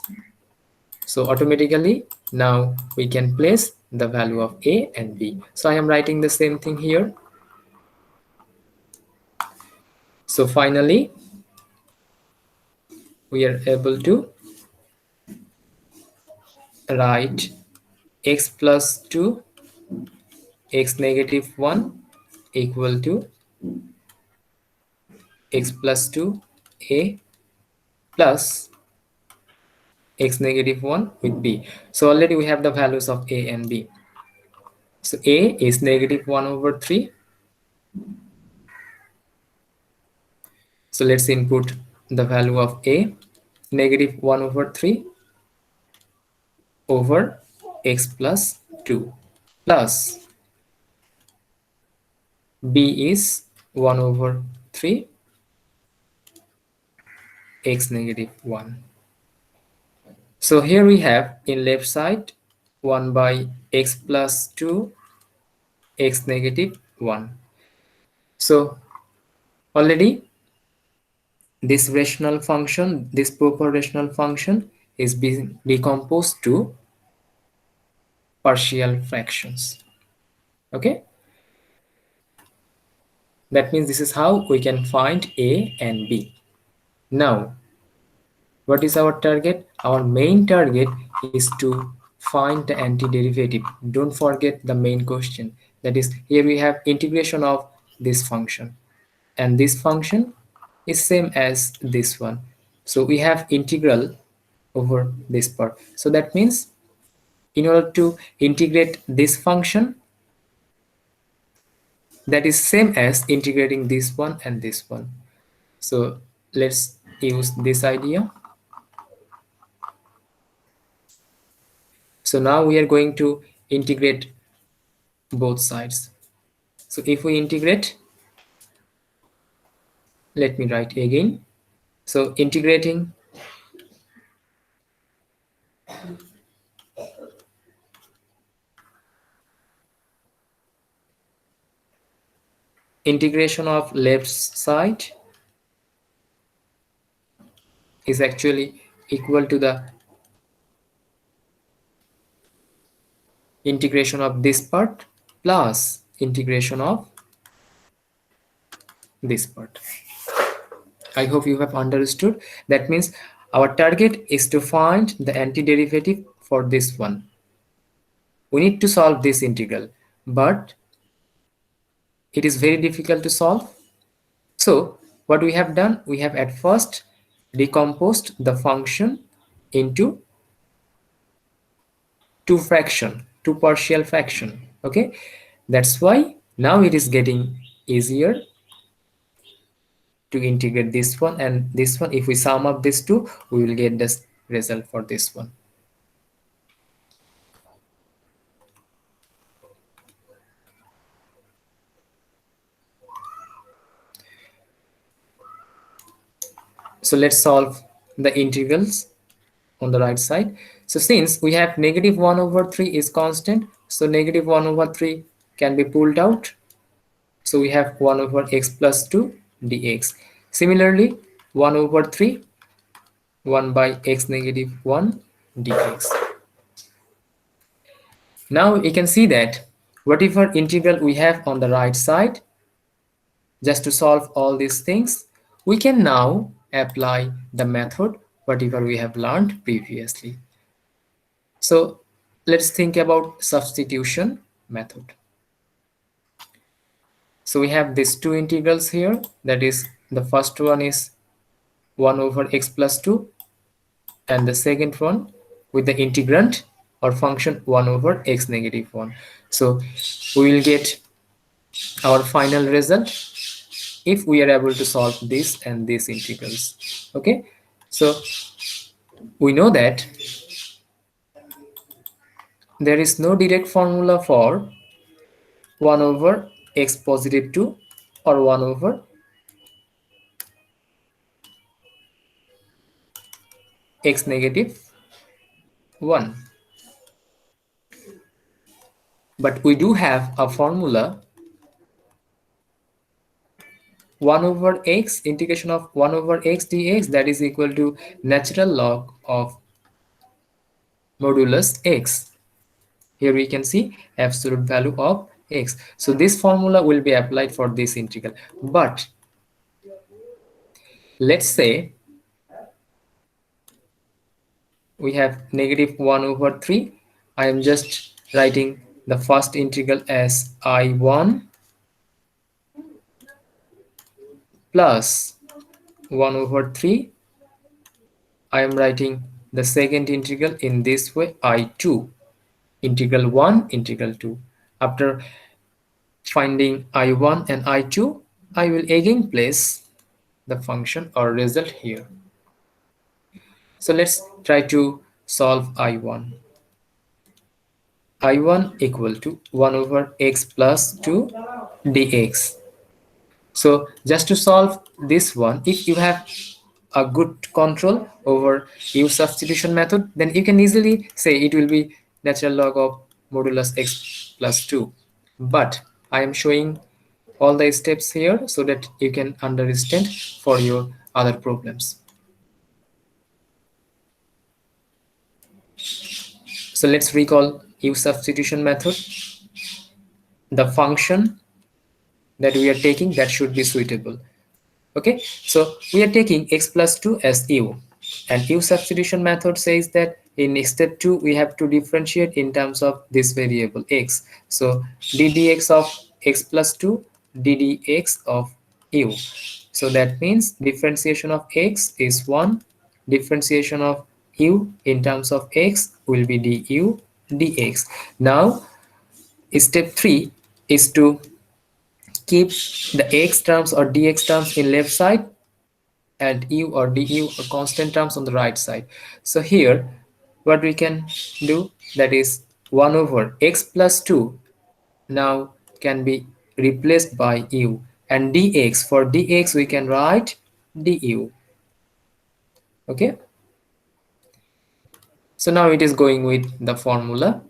So automatically now we can place the value of A and B. So I am writing the same thing here. So finally we are able to write X plus 2, X -1 equal to X plus 2 A plus X -1 with B. So already we have the values of A and B. So A is -1/3. So let's input the value of A, -1/3 over X plus 2 plus b is 1 over 3 x negative 1. So here we have in left side 1 by x plus 2 x negative 1. So already this rational function, this proper rational function is being decomposed to partial fractions. Okay, that means this is how we can find a and b. Now what is our target? Our main target is to find the antiderivative. Don't forget the main question. That is, here we have integration of this function, and this function is same as this one. So we have integral over this part. So that means in order to integrate this function, that is same as integrating this one and this one. So let's use this idea. So now we are going to integrate both sides. So if we integrate, let me write again. So integrating integration of left side is actually equal to the integration of this part plus integration of this part. I hope you have understood. That means our target is to find the antiderivative for this one. We need to solve this integral, but it is very difficult to solve. So what we have done, we have at first decomposed the function into two partial fraction. Okay, that's why now it is getting easier to integrate this one and this one. If we sum up these two, we will get this result for this one. So let's solve the integrals on the right side. So since we have negative 1 over 3 is constant, so negative 1 over 3 can be pulled out. So we have 1 over x plus 2 dx. Similarly, 1 over 3, 1 by x negative 1 dx. Now you can see that whatever integral we have on the right side, just to solve all these things, we can now apply the method whatever we have learned previously. So let's think about substitution method. So we have these two integrals here. That is, the first one is 1 over x plus 2, and the second one with the integrand or function 1 over x negative 1. So we will get our final result if we are able to solve this and these integrals. Okay, so we know that there is no direct formula for 1 over x positive 2 or 1 over x negative 1, but we do have a formula 1 over x, integration of 1 over x dx, that is equal to natural log of modulus x. Here we can see absolute value of x. So this formula will be applied for this integral. But let's say we have negative 1 over 3. I am just writing the first integral as I1 plus 1 over 3. I am writing the second integral in this way, I2, integral 1, integral 2. After finding I1 and I2, I will again place the function or result here. So let's try to solve I1. I1 equal to 1 over x plus 2 dx. So just to solve this one, if you have a good control over u substitution method, then you can easily say it will be natural log of modulus x plus 2. But I am showing all the steps here so that you can understand for your other problems. So let's recall u substitution method. The function that we are taking, that should be suitable. Okay, so we are taking x plus 2 as u, and u substitution method says that in step 2 we have to differentiate in terms of this variable x. So ddx of x plus 2 ddx of u. So that means differentiation of x is 1, differentiation of u in terms of x will be du dx. Now step 3 is to keep the x terms or dx terms in left side and u or du or constant terms on the right side. So here what we can do, that is 1 over x plus 2 now can be replaced by u, and dx, for dx we can write du. Okay, so now it is going with the formula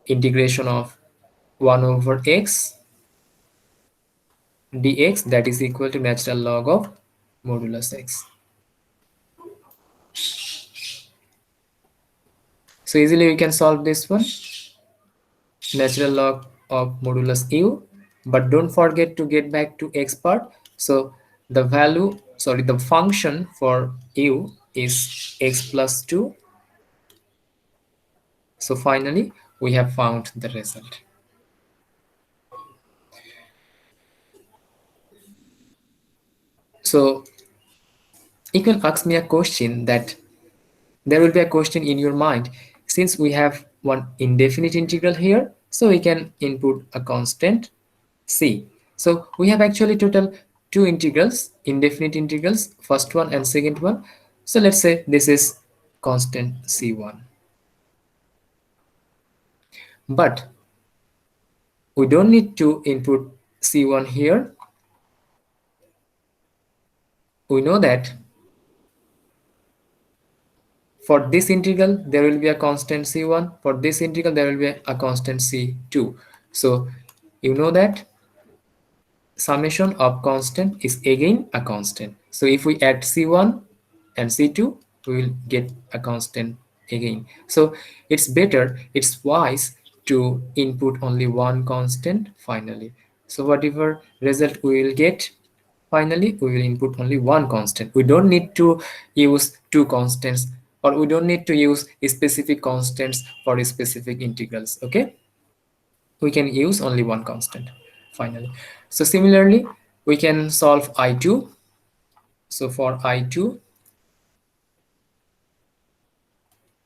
integration of 1 over x dx, that is equal to natural log of modulus x. So easily we can solve this one, natural log of modulus u, but don't forget to get back to x part. So the value, sorry, the function for u is x plus 2. So finally we have found the result. So you can ask me a question, that there will be a question in your mind, since we have one indefinite integral here, so we can input a constant c. So we have actually total two integrals, indefinite integrals, first one and second one. So let's say this is constant c1, but we don't need to input c1 here. We know that for this integral there will be a constant c1, for this integral there will be a constant c2. So you know that summation of constant is again a constant. So if we add c1 and c2, we will get a constant again. So it's better, it's wise to input only one constant finally. So whatever result we will get finally, we will input only one constant. We don't need to use two constants, or we don't need to use specific constants for specific integrals. Okay, we can use only one constant finally. So similarly we can solve I2. So for I2,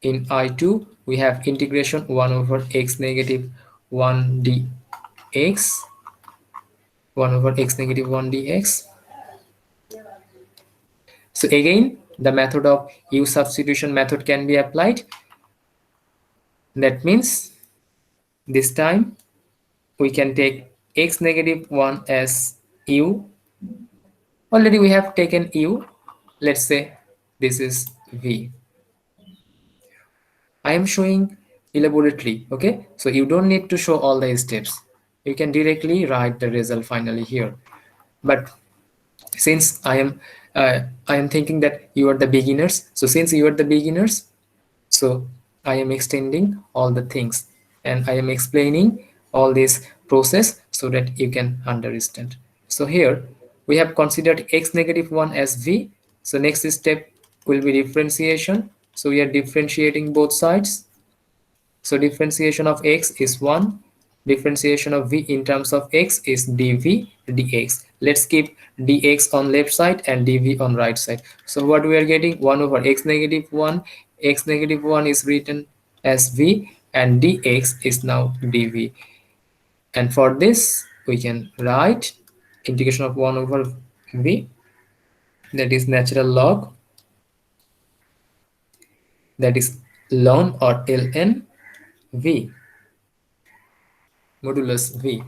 in I2 we have integration 1 over x negative 1 dx, 1 over x negative 1 dx. So again the method of u substitution method can be applied. That means this time we can take x negative 1 as u. Already we have taken u. Let's say this is v. I am showing elaborately. Okay, so you don't need to show all the steps. You can directly write the result finally here. But since I am thinking that you are the beginners, so since you are the beginners, so I am extending all the things and I am explaining all this process so that you can understand. So here we have considered x negative 1 as v. So next step will be differentiation. So we are differentiating both sides. So differentiation of x is 1. Differentiation of v in terms of x is dv dx. Let's keep dx on left side and dv on right side. So what we are getting, 1 over x negative 1. X negative 1 is written as v and dx is now dv. And for this we can write integration of 1 over v, that is natural log, that is ln or ln v. modulus v.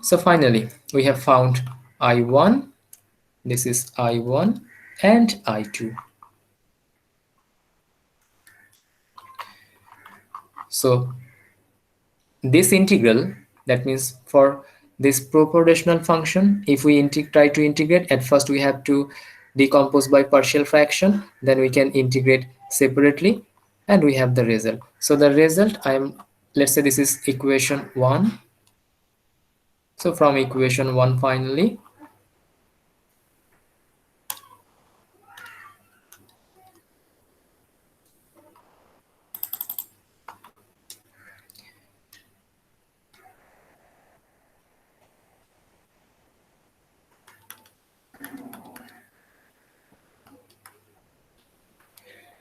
So finally, we have found I1, this is I1 and I2. So this integral, that means for this proportional function, if we try to integrate, at first we have to decompose by partial fraction, then we can integrate separately, and we have the result. So the result, let's say this is equation 1. So from equation 1 finally,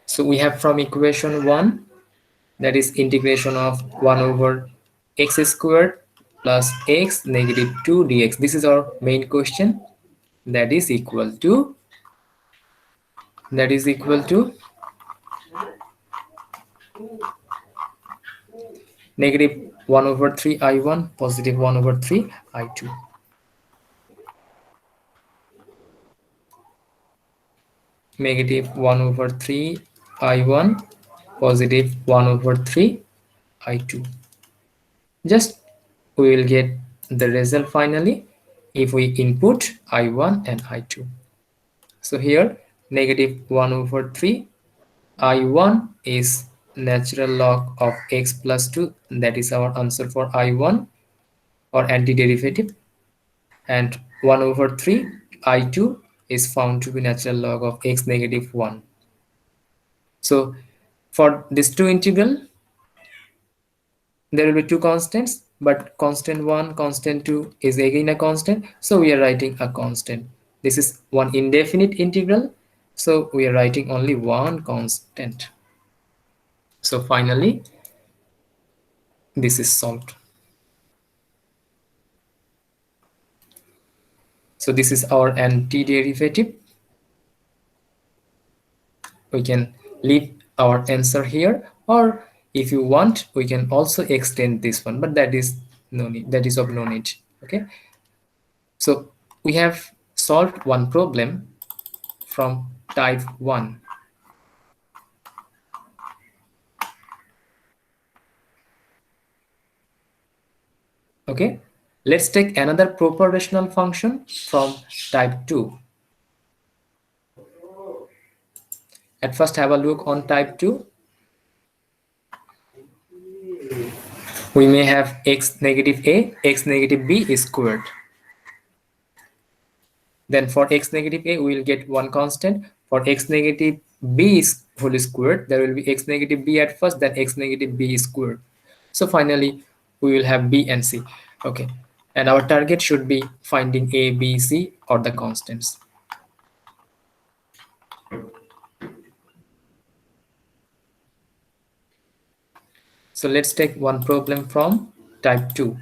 so we have from equation 1, that is integration of 1 over x squared plus x negative 2 dx. This is our main question. That is equal to negative 1 over 3 I1 positive 1 over 3 I2. Negative 1 over 3 I1 positive 1 over 3 I2. Just we will get the result finally if we input I1 and I2. So here negative 1 over 3 I1 is natural log of x plus 2. That is our answer for I1 or antiderivative. And 1 over 3 I2 is found to be natural log of x negative 1. So for this two integral, there will be two constants, but constant 1, constant 2 is again a constant, so we are writing a constant. This is one indefinite integral, so we are writing only one constant. So finally this is solved. So this is our antiderivative. We can leave our answer here, or if you want we can also extend this one, but that is no need, that is of no need. Okay, so we have solved one problem from type 1. Okay, let's take another proportional function from type 2. At first have a look on type 2. We may have x negative a, x negative b is squared. Then for x negative a we will get one constant. For x negative b is whole squared, there will be x negative b at first, then x negative b is squared. So finally we will have b and c. Okay, and our target should be finding a, b, c or the constants. So let's take one problem from type 2.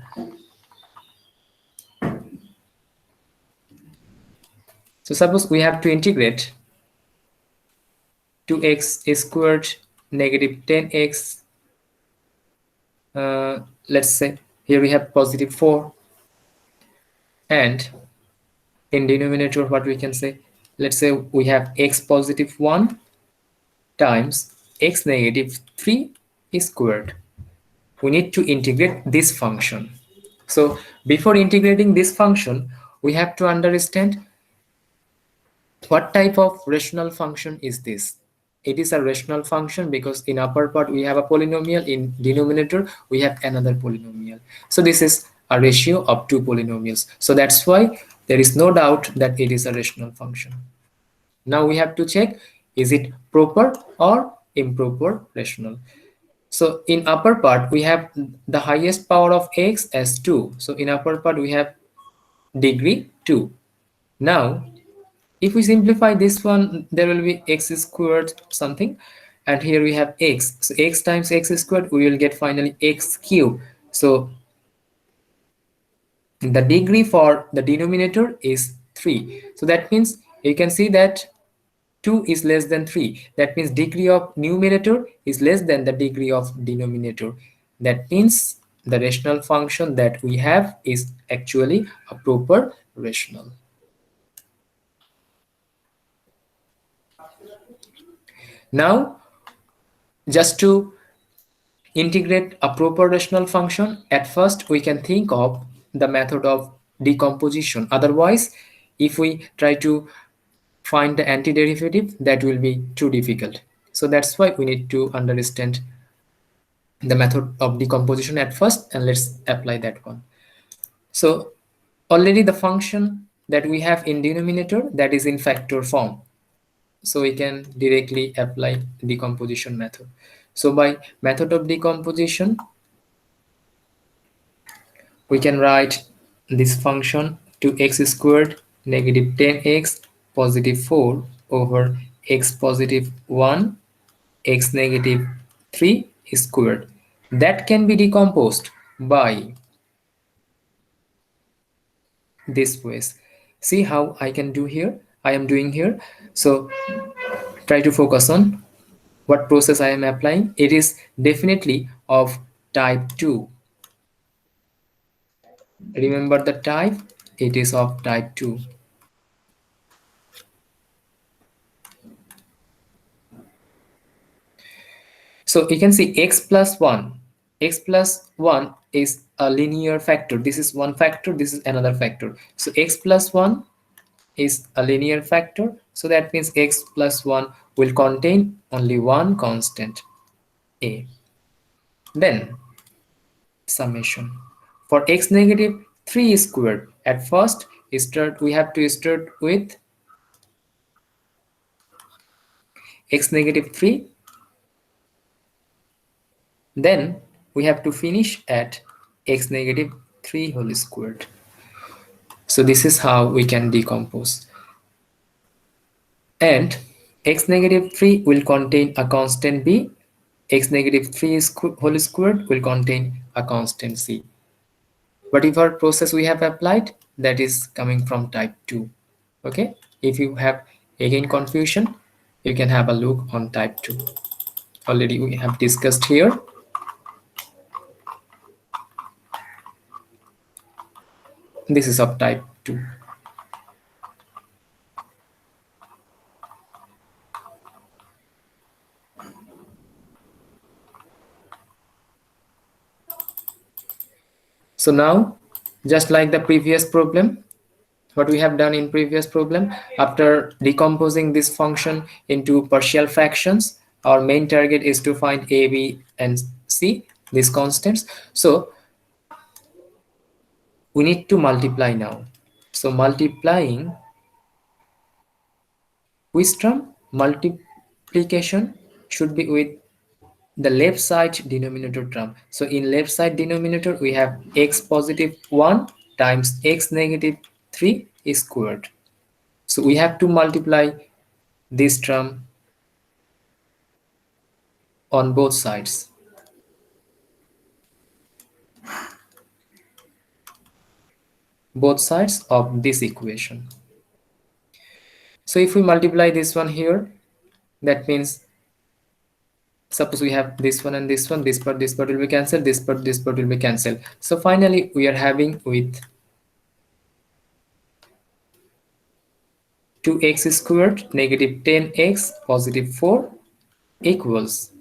So suppose we have to integrate 2x squared negative 10x. Let's say here we have positive 4, and in denominator what we can say, let's say we have x positive 1 times x negative 3 squared. We need to integrate this function. So before integrating this function, we have to understand what type of rational function is this. It is a rational function because in upper part we have a polynomial, in denominator we have another polynomial. So this is a ratio of two polynomials. So that's why there is no doubt that it is a rational function. Now we have to check, is it proper or improper rational. So in upper part we have the highest power of x as 2. So in upper part we have degree 2. Now if we simplify this one, there will be x squared something, and here we have x. So x times x squared, we will get finally x cubed. So the degree for the denominator is 3. So that means you can see that 2 is less than 3. That means degree of numerator is less than the degree of denominator. That means the rational function that we have is actually a proper rational. Now, just to integrate a proper rational function, at first we can think of the method of decomposition. Otherwise, if we try to find the antiderivative, that will be too difficult. So that's why we need to understand the method of decomposition at first, and let's apply that one. So already the function that we have in denominator, that is in factor form, so we can directly apply decomposition method. So by method of decomposition, we can write this function to x squared negative 10x positive 4 over x positive 1 x negative 3 squared. That can be decomposed by this ways. See how I can do here, I am doing here. So try to focus on what process I am applying. It is definitely of type 2. Remember the type, it is of type 2. So you can see x plus 1. X plus 1 is a linear factor. This is one factor, this is another factor. So x plus 1 is a linear factor. So that means x plus 1 will contain only one constant, a. Then summation. For x negative 3 squared, at first we have to start with x negative 3. Then we have to finish at x negative 3 whole squared. So this is how we can decompose. And x negative 3 will contain a constant b. X negative 3 whole squared will contain a constant c. Whatever process we have applied, that is coming from type 2. Okay, if you have again confusion, you can have a look on type 2. Already we have discussed here. This is of type 2. So now, just like the previous problem, what we have done in previous problem, after decomposing this function into partial fractions, our main target is to find a, b, and c, these constants. So we need to multiply now. So multiplying, which term? Multiplication should be with the left side denominator term. So in left side denominator, we have x positive 1 times x negative 3 squared. So we have to multiply this term on both sides. Both sides of this equation. So if we multiply this one here, that means suppose we have this one and this one, this part will be cancelled, this part will be cancelled. So finally we are having with 2x squared negative 10x positive 4 equals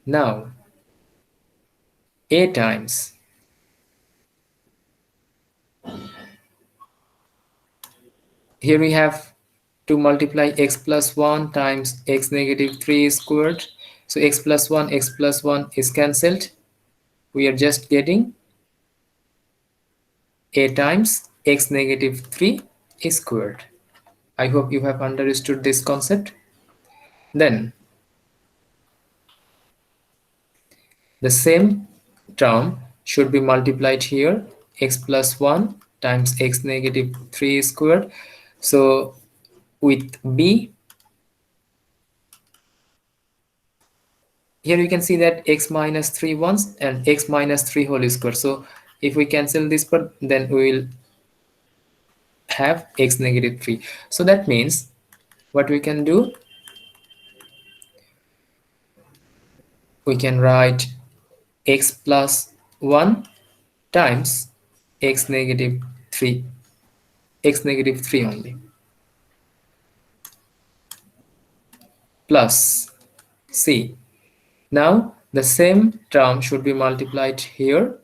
now a times here we have to multiply x plus 1 times x negative 3 squared. So x plus 1 is cancelled. We are just getting a times x negative 3 squared. I hope you have understood this concept. Then the same term should be multiplied here, x plus 1 times x negative 3 squared. So with b, here you can see that x minus 3 once and x minus 3 whole square. So if we cancel this part, then we will have x negative 3. So that means what we can do, we can write x plus 1 times x negative 3, x negative 3 only, plus c. Now the same term should be multiplied here,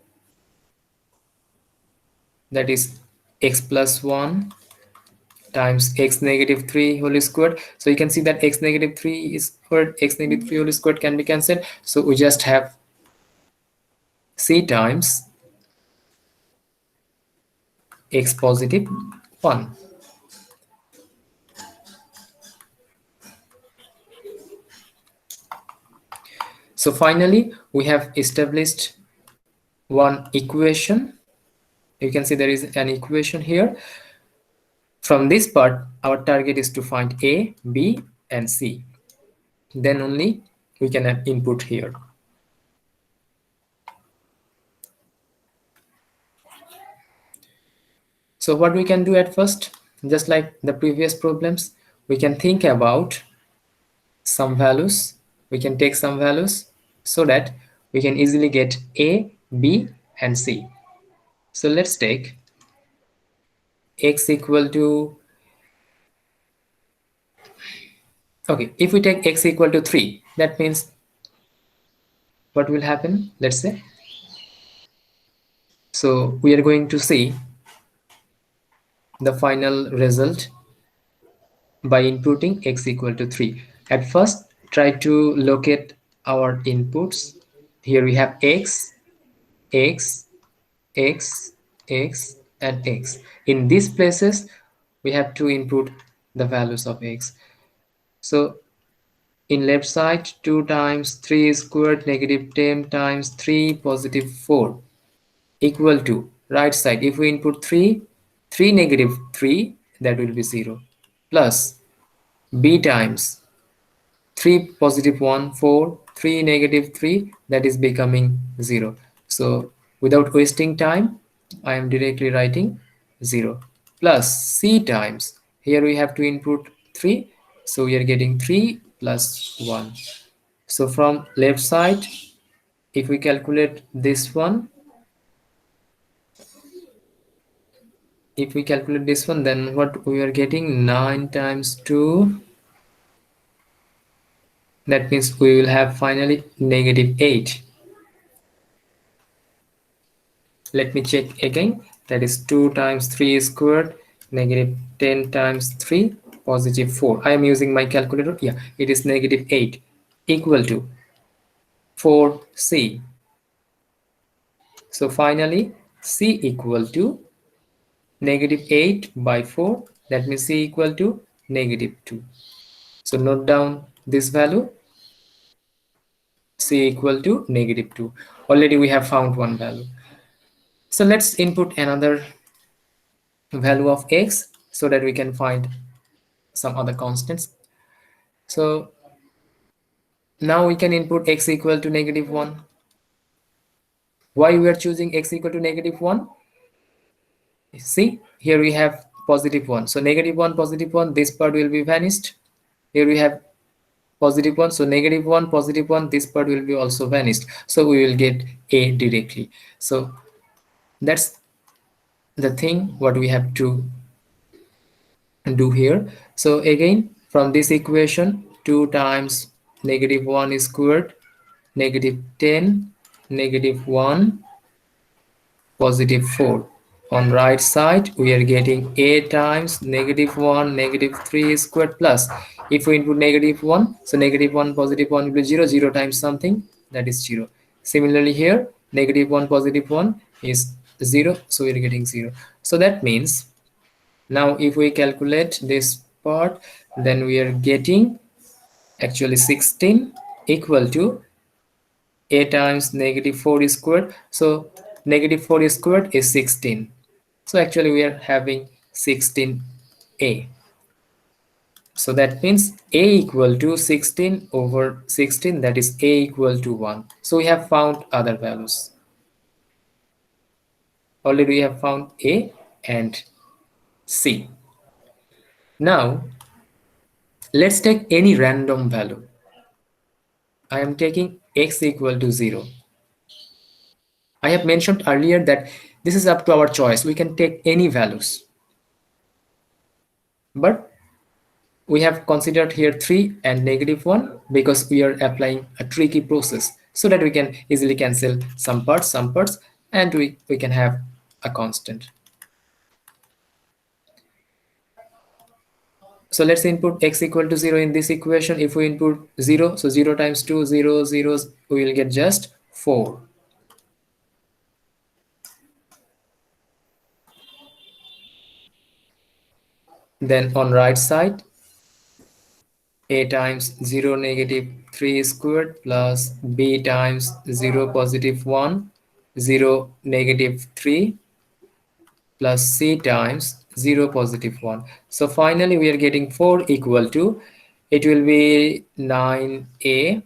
that is x plus 1 times x negative 3 whole squared. So you can see that x negative 3 is squared, x negative 3 whole squared can be cancelled. So we just have c times x positive 1. So finally, we have established one equation. You can see there is an equation here. From this part, our target is to find A, B, and C. Then only we can have input here. So what we can do at first, just like the previous problems, we can think about some values. We can take some values so that we can easily get A, B, and C. So let's take x equal to, okay, if we take x equal to 3, that means what will happen? Let's say, so we are going to see the final result by inputting x equal to 3. At first, try to locate our inputs. Here we have x, x, x, x, and x. In these places, we have to input the values of x. So in left side, 2 times 3 squared negative 10 times 3 positive 4 equal to right side. If we input 3, 3 negative 3, that will be 0, plus b times 3 positive 1, 4, 3 negative 3, that is becoming 0. So without wasting time, I am directly writing 0, plus c times, here we have to input 3, so we are getting 3 plus 1. So from left side, if we calculate this one, then what we are getting, 9 times 2, that means we will have finally negative 8. Let me check again, that is 2 times 3 squared negative 10 times 3 positive 4. I am using my calculator. Yeah, it is negative 8 equal to 4c. So finally c equal to negative 8 by 4, that means c equal to negative 2. So note down this value, c equal to negative 2. Already we have found one value. So let's input another value of x so that we can find some other constants. So now we can input x equal to negative 1. Why we are choosing x equal to negative 1? See, here we have positive 1. So negative 1, positive 1, this part will be vanished. Here we have positive 1, so negative 1, positive 1, this part will be also vanished. So we will get a directly. So that's the thing what we have to do here. So again, from this equation, 2 times negative 1 is squared negative 10 negative 1 positive 4. On right side, we are getting a times negative 1 negative 3 squared, plus if we input negative 1, so negative 1 positive 1 will be 0, 0 times something, that is 0. Similarly here, negative 1 positive 1 is 0, so we are getting 0. So that means now if we calculate this part, then we are getting actually 16 equal to a times negative 4 squared. So negative 4 squared is 16. So actually we are having 16a. So that means a equal to 16 over 16, that is a equal to 1. So we have found other values. Already we have found a and c. Now let's take any random value. I am taking x equal to 0. I have mentioned earlier that this is up to our choice. We can take any values. But we have considered here 3 and -1 because we are applying a tricky process so that we can easily cancel some parts, and we can have a constant. So let's input x equal to 0 in this equation. If we input 0, so 0 times 2, 0, zeros, we will get just 4. Then on right side, a times 0 negative 3 squared plus b times 0 positive 1, 0 negative 3 plus c times 0 positive 1. So finally we are getting 4 equal to, it will be 9a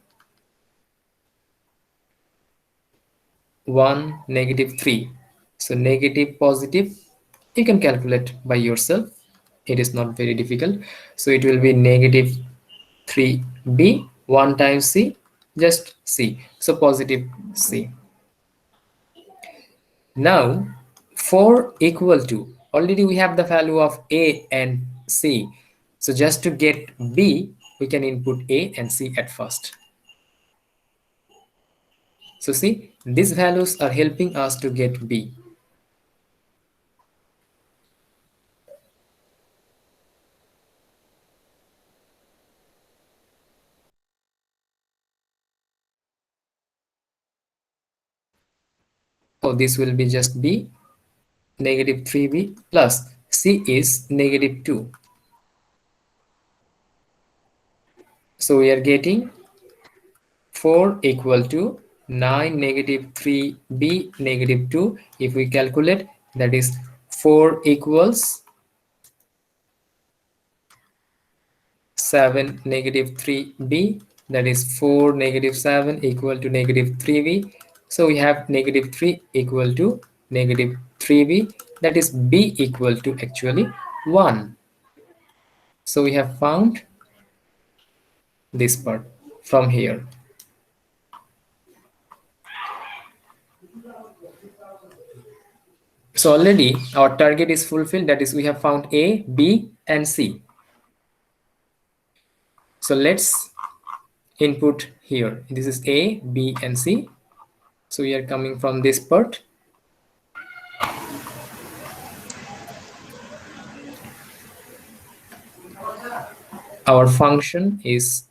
1 negative 3. So negative positive, you can calculate by yourself, it is not very difficult. So it will be negative 3b 1 times c, just c, so positive c. Now 4 equal to, already we have the value of a and c, so just to get b we can input a and c at first. So see, these values are helping us to get b. So this will be just b negative 3b plus c is negative 2. So we are getting 4 equal to 9 negative 3b negative 2. If we calculate, that is 4 equals 7 negative 3b, that is 4 negative 7 equal to negative 3b. So we have negative 3 equal to negative 3b, that is b equal to actually 1. So we have found this part from here. So already our target is fulfilled, that is we have found A, B and C. So let's input here. This is A, B and C. So we are coming from this part. Our function is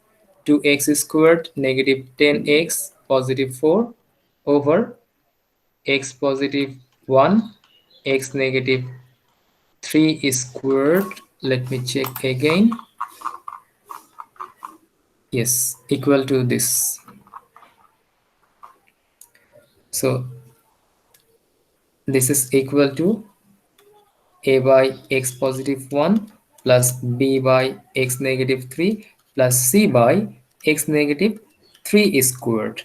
2x squared negative 10x positive 4 over x positive 1 x negative 3 squared. Let me check again. Yes, equal to this. So this is equal to a by x positive 1 plus b by x negative 3 plus c by x negative 3 squared.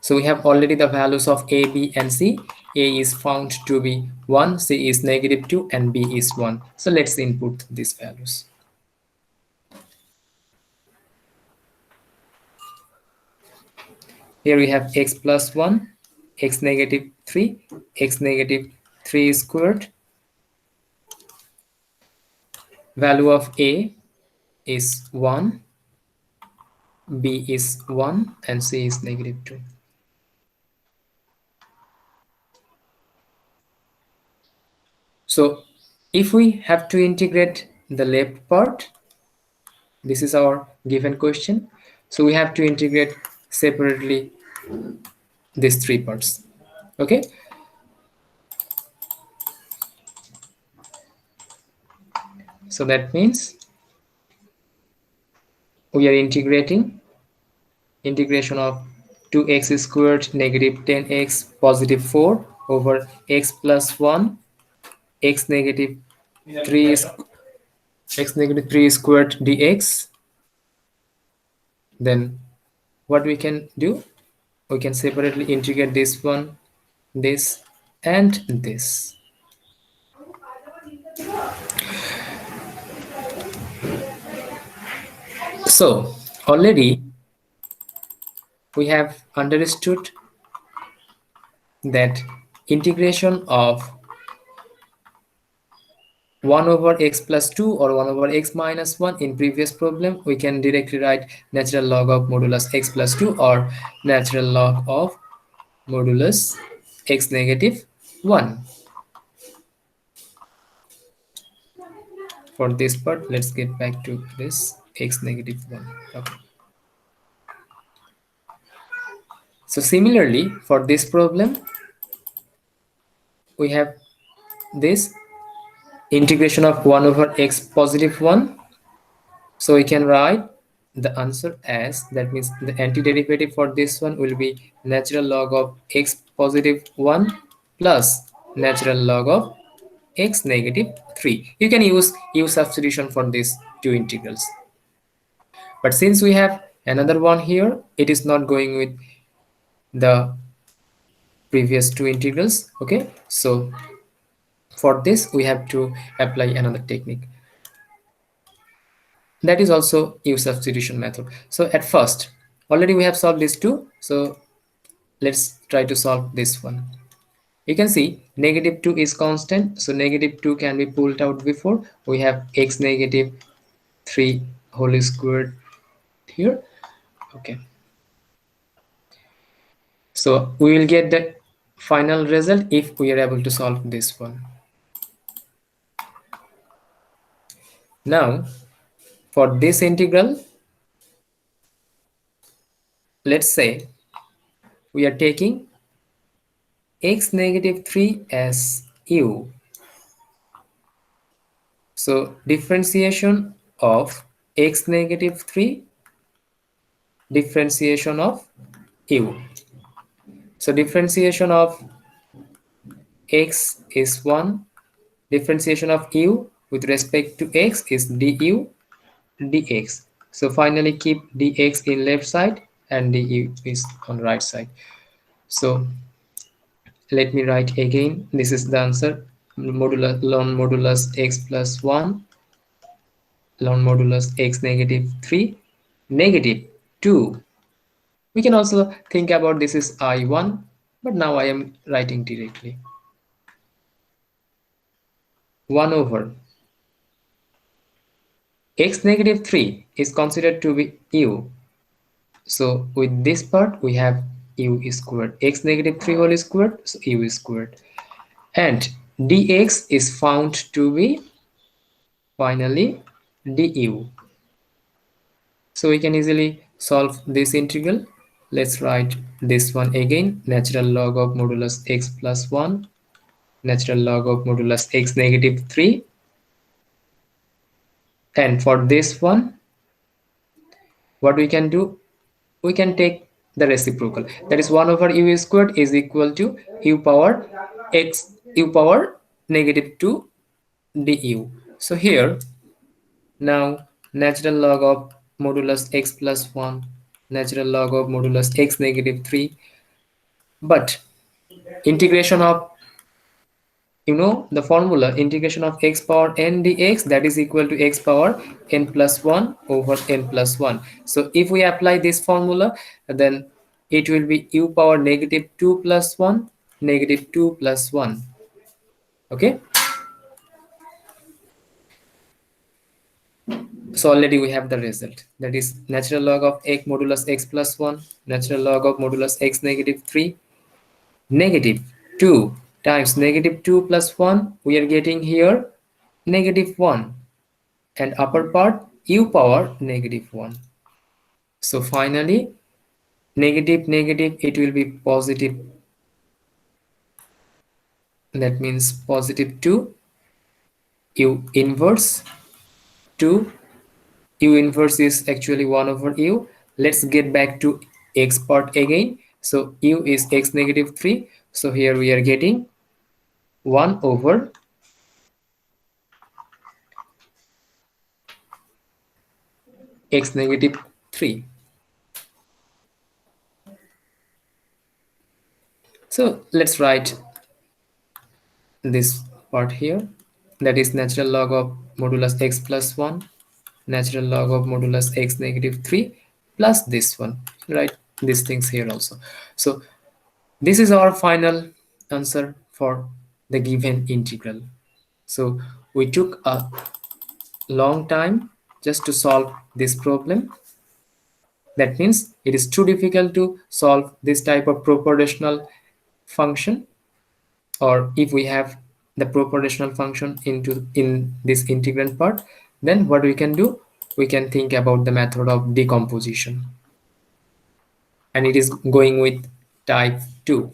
So we have already the values of a, b and c. A is found to be 1, c is negative 2 and b is 1. So let's input these values. Here we have x plus 1, x negative 3, x negative 3 squared. Value of a is 1, b is 1 and c is negative 2. So if we have to integrate the left part, this is our given question. So we have to integrate separately these three parts. Okay. So that means we are integrating integration of 2x squared negative 10x positive 4 over x plus 1 x negative 3 x negative 3 squared dx. Then what we can do, we can separately integrate this one, this and this. So already we have understood that integration of 1 over x plus 2 or 1 over x minus 1 in previous problem, we can directly write natural log of modulus x plus 2 or natural log of modulus x negative 1. For this part, let's get back to this x negative 1. Okay. So similarly, for this problem, we have this integration of 1 over x positive 1. So we can write the answer as, that means the antiderivative for this one will be natural log of x positive 1 plus natural log of x negative 3. You can use substitution for these two integrals. But since we have another one here, it is not going with the previous two integrals. Okay, so for this we have to apply another technique. That is also use substitution method. So at first, already we have solved these two. So let's try to solve this one. You can see negative 2 is constant. So negative 2 can be pulled out before. We have x negative 3 whole squared here. Okay. So we will get the final result if we are able to solve this one. Now, for this integral, let's say we are taking x negative 3 as u. So differentiation of x negative 3, differentiation of u. So differentiation of x is 1, differentiation of u with respect to x is du dx. So finally keep dx in left side and du is on right side. So let me write again. This is the answer. Modulus ln modulus x plus 1 ln modulus x negative 3 negative 2. We can also think about this is I1, but now I am writing directly. 1 over x negative 3 is considered to be u. So with this part we have u is squared. X negative 3 whole squared, so u is squared. And dx is found to be finally du. So we can easily solve this integral. Let's write this one again. Natural log of modulus x plus 1, natural log of modulus x negative 3. And for this one, what we can do, we can take the reciprocal. That is 1 over u squared is equal to u power x, u power negative 2 du. So here, now natural log of modulus x plus 1, natural log of modulus x negative 3. But integration of, the formula integration of x power n dx, that is equal to x power n plus 1 over n plus 1. So if we apply this formula, then it will be u power negative 2 plus 1, negative 2 plus 1. Okay. So already we have the result. That is natural log of x modulus x plus 1, natural log of modulus x negative 3, negative 2 times negative 2 plus 1. We are getting here negative 1. And upper part u power negative 1. So finally negative negative, it will be positive. That means positive 2 u inverse 2. U inverse is actually 1 over u. Let's get back to x part again. So u is x negative 3. So here we are getting 1 over x negative 3. So let's write this part here. That is natural log of modulus x plus 1, natural log of modulus x negative 3 plus this one. Right? these things here also. So this is our final answer for the given integral. So we took a long time just to solve this problem. That means it is too difficult to solve this type of proportional function, or if we have the proportional function in this integrand part, then what we can do, we can think about the method of decomposition, and it is going with type 2.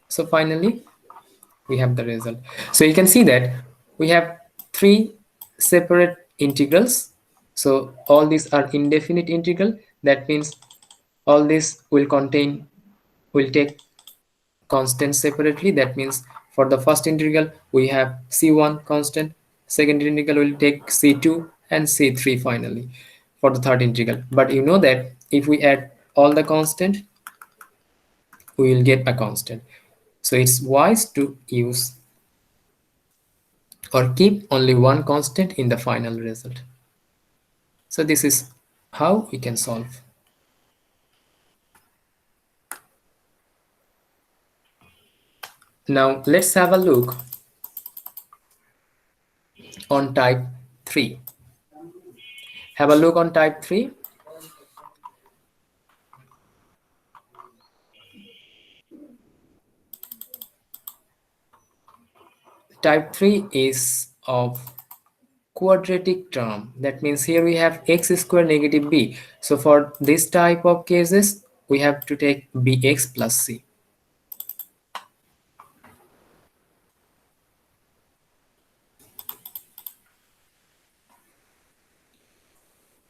So finally we have the result. So you can see that we have three separate integrals. So all these are indefinite integral. That means all this will take constant separately. That means for the first integral we have c1 constant, second integral will take c2 and c3 finally for the third integral. But you know that if we add all the constant, we will get a constant. So it's wise to use or keep only one constant in the final result. So this is how we can solve. Now let's have a look on type 3. Have a look on type 3. Type 3 is of quadratic term. That means here we have x square negative b. So for this type of cases, we have to take bx plus c.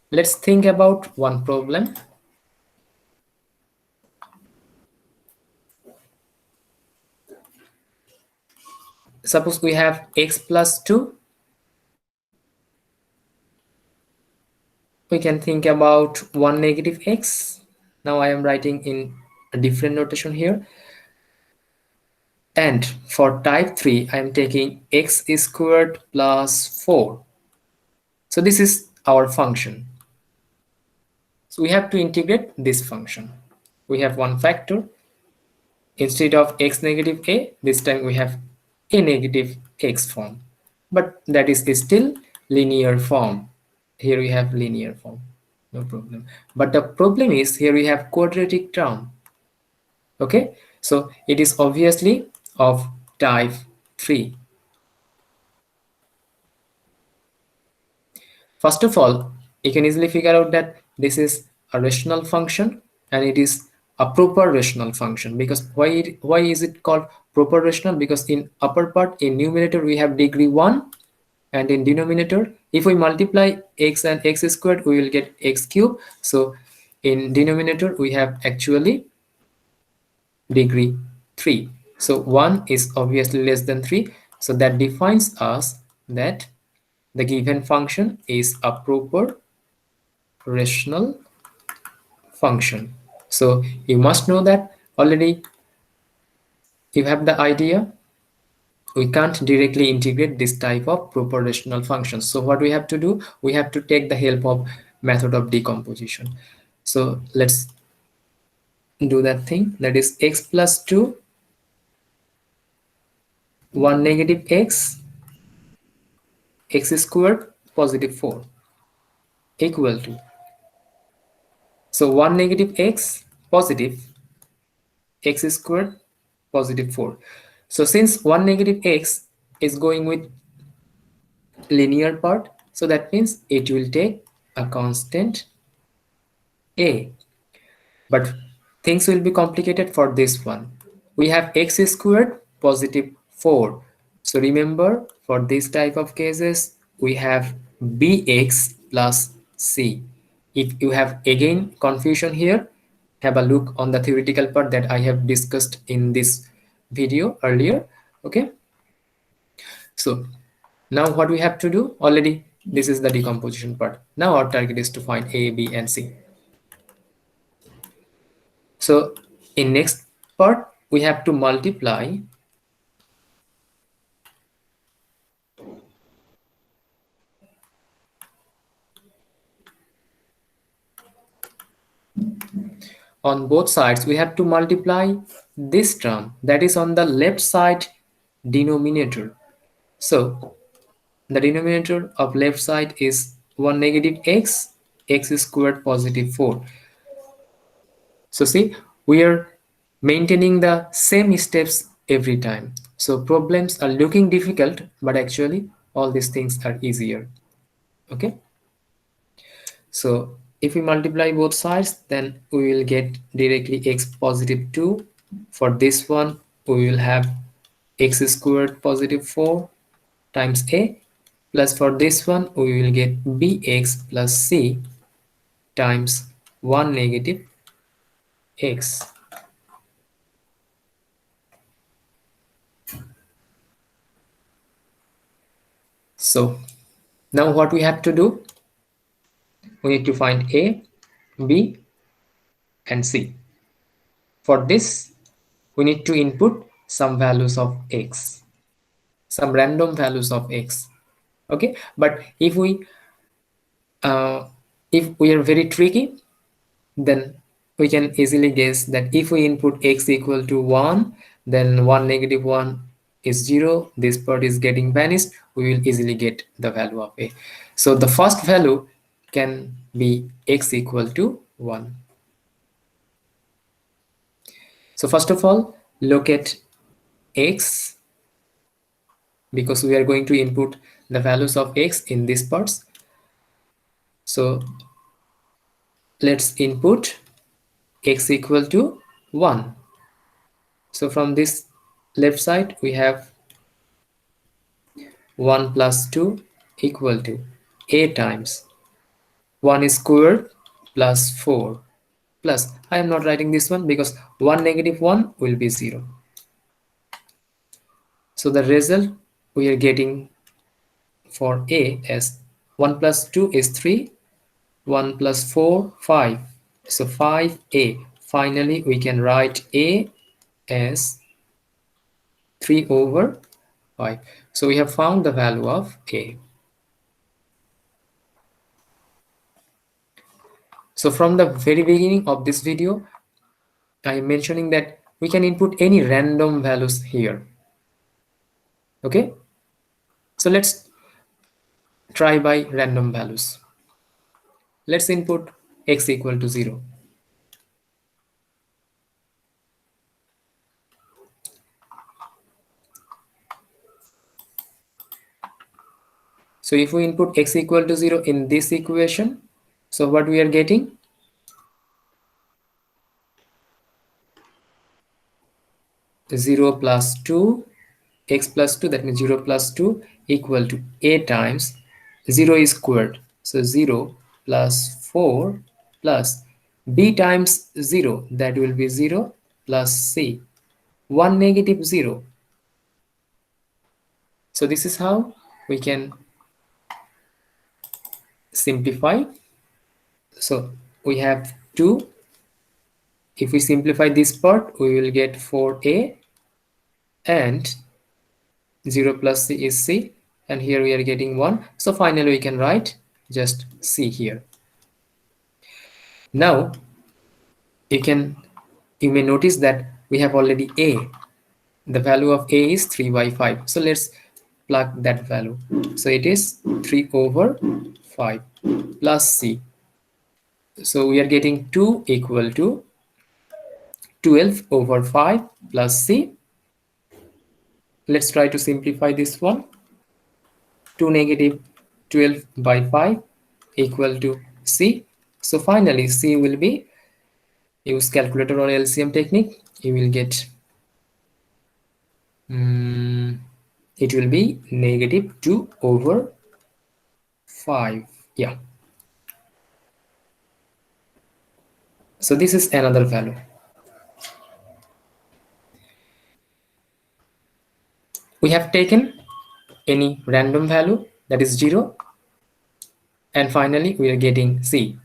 Let's think about one problem. Suppose we have x plus 2. We can think about 1 negative x. Now I am writing in a different notation here. And for type 3, I am taking x squared plus 4. So this is our function. So we have to integrate this function. We have one factor. Instead of x negative a, this time we have a negative x form. But that is still linear form. Here we have linear form. No problem. But the problem is here we have quadratic term. Okay, so it is obviously of type 3. First of all, you can easily figure out that this is a rational function and it is a proper rational function. Because why is it called proper rational? Because in upper part, in numerator we have degree 1, and in denominator if we multiply x and x squared we will get x cube. So in denominator we have actually degree 3. So 1 is obviously less than 3. So that defines us that the given function is a proper rational function. So you must know that already. You have the idea. We can't directly integrate this type of proper rational functions. So what we have to do, we have to take the help of method of decomposition. So let's do that thing. That is x plus 2, 1 negative x, x squared positive 4 equal to, so 1 negative x positive, x squared positive 4. So since 1 negative x is going with linear part, so that means it will take a constant a. But things will be complicated for this one. We have x squared positive 4. So remember, for this type of cases, we have bx plus c. If you have again confusion here, have a look on the theoretical part that I have discussed in this video earlier. Okay. So now what we have to do, already this is the decomposition part. Now our target is to find a, b, and c. So in next part, we have to multiply on both sides, we have to multiply this term that is on the left side denominator. So the denominator of left side is 1 negative x, x squared positive 4. So see, we are maintaining the same steps every time. So problems are looking difficult, but actually all these things are easier. Okay. So if we multiply both sides, then we will get directly x positive 2. For this one, we will have x squared positive 4 times a, plus for this one, we will get bx plus c times 1 negative x. So now what we have to do? We need to find a, b, and c. For this, we need to input some values of x, some random values of x. Okay, but if we are very tricky, then we can easily guess that if we input x equal to 1, then 1 negative 1 is 0, this part is getting vanished, we will easily get the value of a. So the first value can be x equal to 1. So first of all, look at x, because we are going to input the values of x in these parts. So let's input x equal to 1. So from this left side we have 1 plus 2 equal to a times 1 squared plus 4, plus I am not writing this one because 1 negative 1 will be 0. So the result we are getting for a as 1 plus 2 is 3, 1 plus 4 5, so 5a. Finally we can write a as 3 over 5. So we have found the value of a. So from the very beginning of this video, I am mentioning that we can input any random values here. Okay, so let's try by random values. Let's input x equal to 0. So if we input x equal to 0 in this equation, so what we are getting? Zero plus 2, x plus 2, that means 0 plus 2 equal to a times 0 is squared. So 0 plus 4 plus b times 0, that will be 0 plus c, 1 negative 0. So this is how we can simplify. So we have 2. If we simplify this part, we will get 4a, and 0 plus c is c, and here we are getting 1. So finally we can write just c here. Now you may notice that we have already a. The value of a is 3 by 5. So let's plug that value. So it is 3 over 5 plus c. So we are getting 2 equal to 12 over 5 plus c. Let's try to simplify this one. 2 negative 12 by 5 equal to c. So finally c will be, use calculator or LCM technique, you will get it will be negative 2 over 5. Yeah. So this is another value. We have taken any random value, that is 0, and finally we are getting c.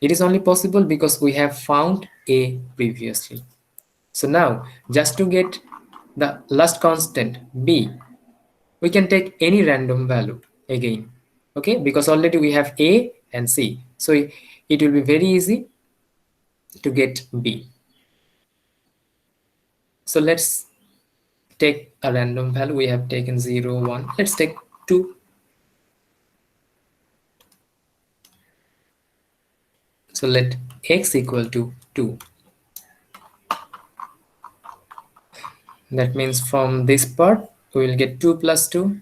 It is only possible because we have found a previously. So now just to get the last constant b, we can take any random value again. Okay, because already we have a and c, so it will be very easy to get B. So let's take a random value. We have taken 0, 1. Let's take 2. So let x equal to 2. That means from this part, we will get 2 plus 2.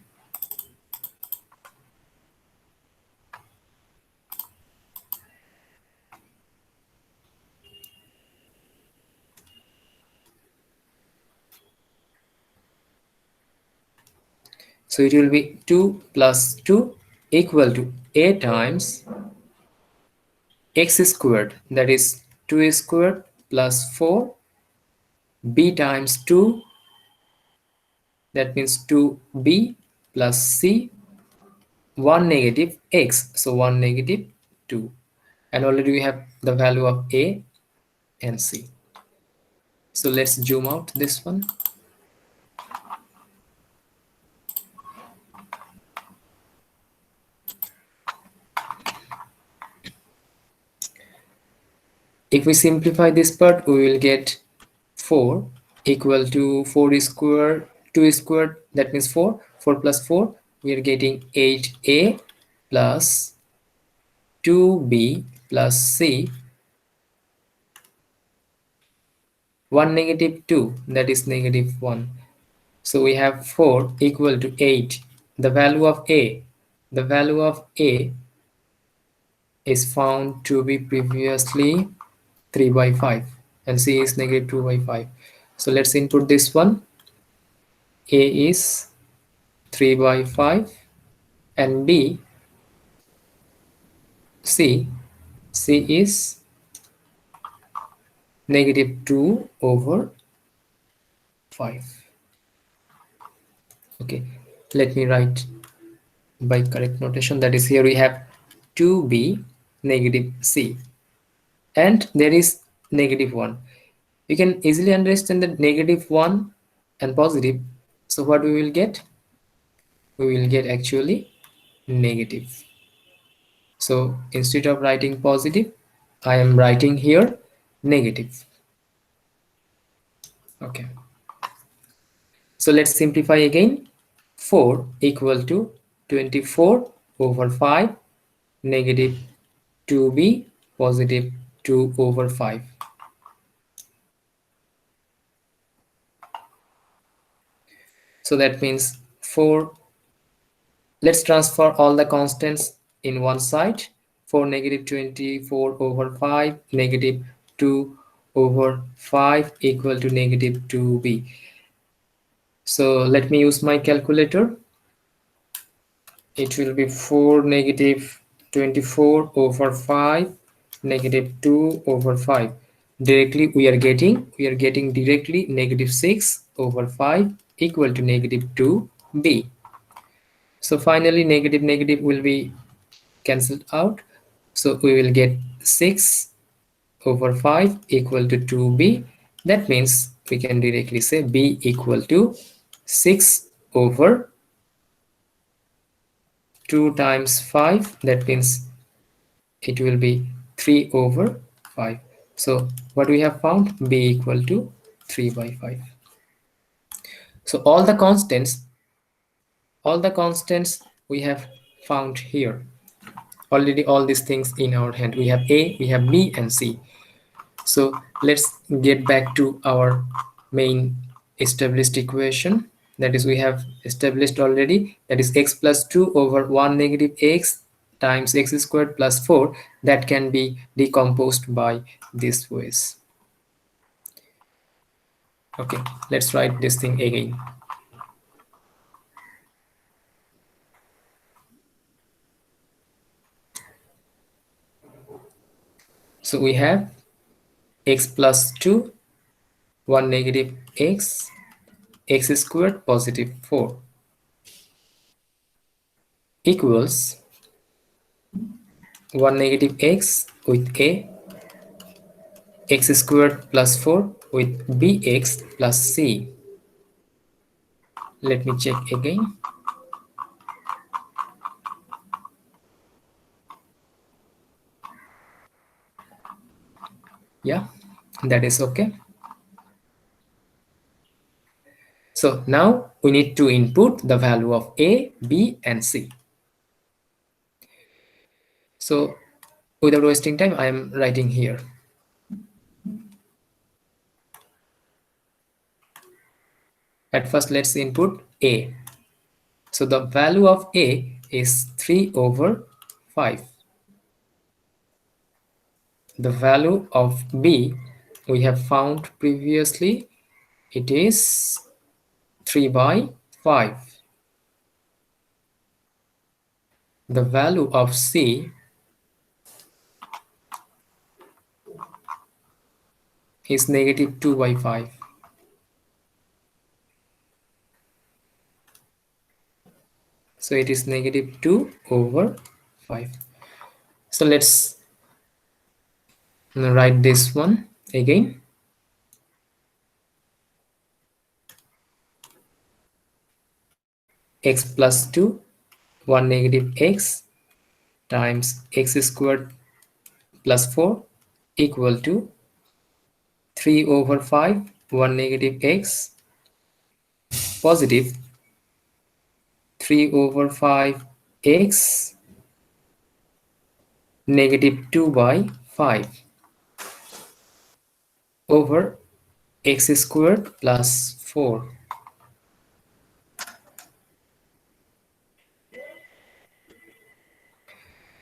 So it will be 2 plus 2 equal to a times x squared, that is 2 squared plus 4, b times 2, that means 2b plus c, 1 negative x, so 1 negative 2. And already we have the value of a and c. So let's zoom out this one. If we simplify this part, we will get 4 equal to 4 squared, 2 squared, that means 4. 4 plus 4, we are getting 8a plus 2b plus c, 1 negative 2, that is negative 1. So we have 4 equal to 8. The value of a is found to be previously 3 by 5 and c is negative 2 by 5. So let's input this one. A is 3 by 5 and c is negative 2 over 5. Okay, let me write by correct notation. That is, here we have 2b negative c and there is negative 1. You can easily understand that negative 1 and positive. So what we will get? We will get actually negative. So instead of writing positive, I am writing here negative. Okay. So let's simplify again. 4 equal to 24 over 5 negative 2b positive 2 over 5. So that means 4. Let's transfer all the constants in one side. 4 negative 24 over 5 negative 2 over 5 equal to negative 2b. So let me use my calculator. It will be 4 negative 24 over 5 negative 2 over 5. Directly we are getting directly negative 6 over 5 equal to negative 2b. So finally negative negative will be cancelled out. So we will get 6 over 5 equal to 2b. That means we can directly say b equal to 6 over 2 times 5. That means it will be 3 over 5. So what we have found, b equal to 3 by 5. So all the constants we have found here. Already all these things in our hand. We have a, we have b and c. So let's get back to our main established equation. That is, we have established already, that is x plus 2 over 1 negative x times x squared plus 4. That can be decomposed by these ways. Okay, let's write this thing again. So we have x plus 2, 1 negative x, x squared positive 4 equals 1 negative x with a, x squared plus 4 with bx plus c. Let me check again. Yeah, that is okay. So now we need to input the value of A, B, and C. So without wasting time, I am writing here. At first, let's input A. So the value of A is 3 over 5. The value of B we have found previously, it is 3 by 5. The value of C is negative 2 by 5. So it is negative 2 over 5. So let's write this one again. X plus 2, 1 negative x times x squared plus 4 equal to 3 over 5, 1 negative x positive 3 over 5 x negative 2 by 5 over x squared plus 4.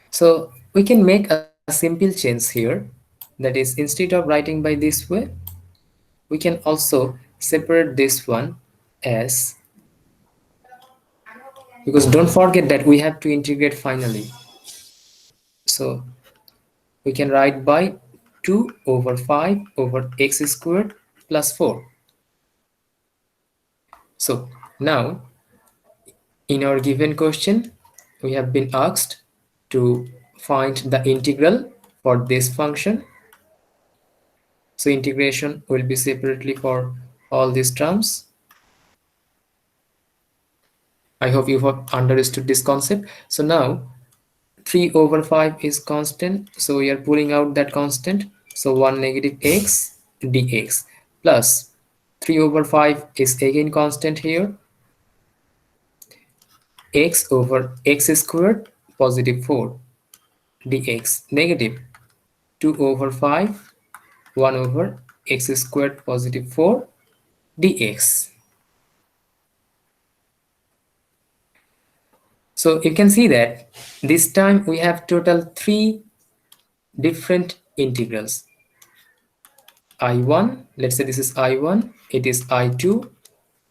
So we can make a simple change here. That is, instead of writing by this way, we can also separate this one as, because don't forget that we have to integrate finally. So we can write by 2 over 5 over x squared plus 4. So now in our given question, we have been asked to find the integral for this function. So integration will be separately for all these terms. I hope you have understood this concept. So now 3 over 5 is constant. So we are pulling out that constant. So 1 negative x dx plus 3 over 5 is again constant here. X over x squared positive 4 dx negative 2 over 5 1 over x squared positive 4 dx. So you can see that this time we have total 3 different integrals. I1, let's say this is I1, it is I2,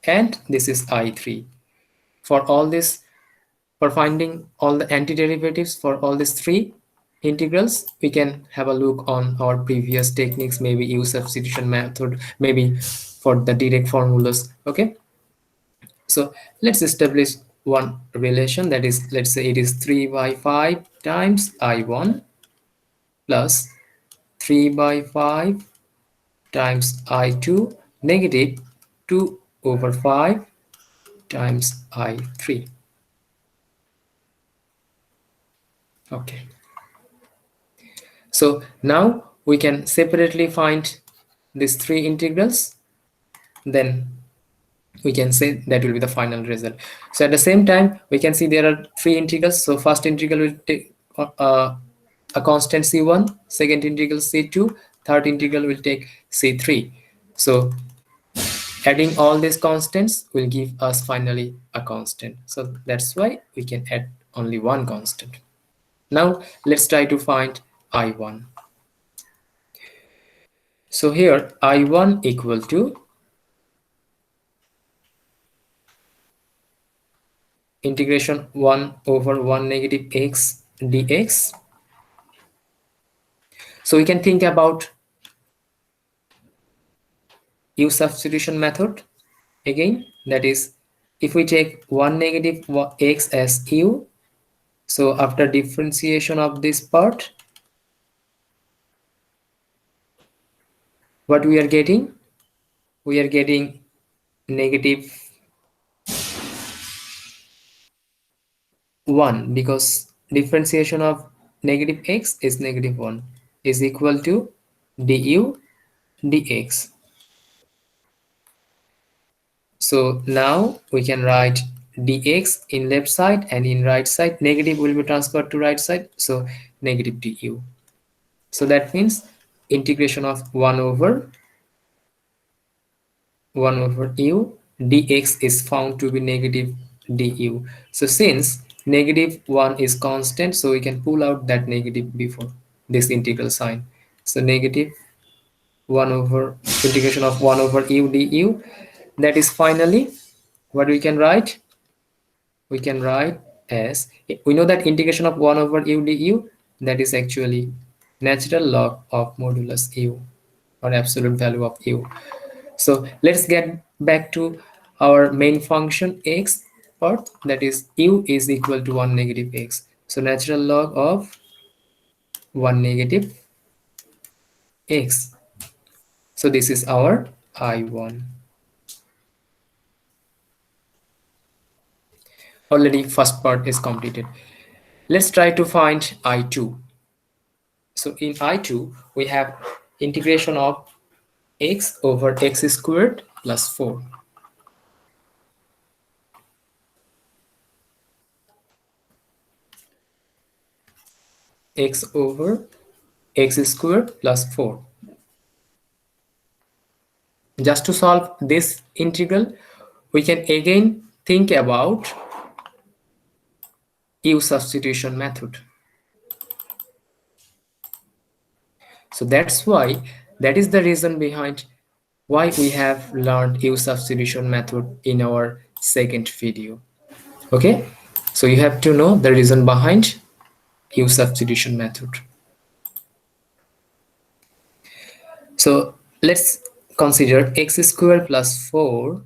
and this is I3. For all this, for finding all the antiderivatives for all these 3 integrals, we can have a look on our previous techniques, maybe use substitution method, maybe for the direct formulas. Okay, so let's establish one relation, that is, let's say it is 3 by 5 times I1 plus 3 by 5 times I2 negative 2 over 5 times I3. Okay, so now we can separately find these 3 integrals, then we can say that will be the final result. So at the same time we can see there are 3 integrals. So first integral will take a constant c1, second integral c2, third integral will take c3. So adding all these constants will give us finally a constant. So that's why we can add only one constant. Now let's try to find I1. So here I1 equal to integration 1 over 1 negative x dx. So we can think about u substitution method again. That is, if we take 1 negative x as u, so after differentiation of this part, what we are getting? We are getting negative 1, because differentiation of negative x is negative 1 is equal to du dx. So now we can write dx in left side, and in right side negative will be transferred to right side, so negative du. So that means integration of 1 over u dx is found to be negative du. So since negative 1 is constant, so we can pull out that negative before this integral sign. So negative 1 over integration of 1 over u du, that is finally what we can write. We can write as, we know that integration of 1 over u du, that is actually natural log of modulus u, or absolute value of u. So let's get back to our main function x part, that is u is equal to 1 negative x. So natural log of 1 negative x. So this is our I1. Already first part is completed. Let's try to find I2. So in I2 we have integration of x over x squared plus 4. X over x squared plus 4. Just to solve this integral, we can again think about u substitution method. So that is the reason behind why we have learned u substitution method in our second video. Okay, so you have to know the reason behind u substitution method. So let's consider x squared plus 4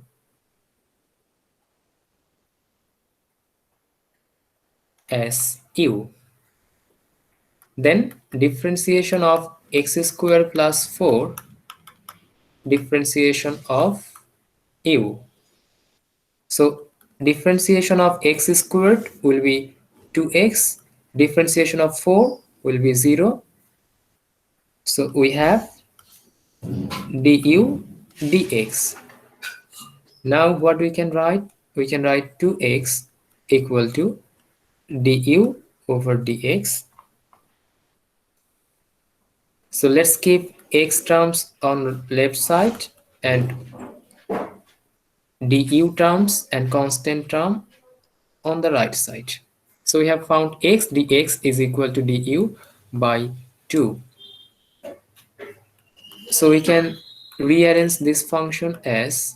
as u. Then differentiation of x squared plus 4, differentiation of u. So differentiation of x squared will be 2x, differentiation of 4 will be 0. So we have du dx. Now what we can write? We can write 2x equal to du over dx. So let's keep x terms on left side and du terms and constant term on the right side. So we have found x dx is equal to du by 2. So we can rearrange this function as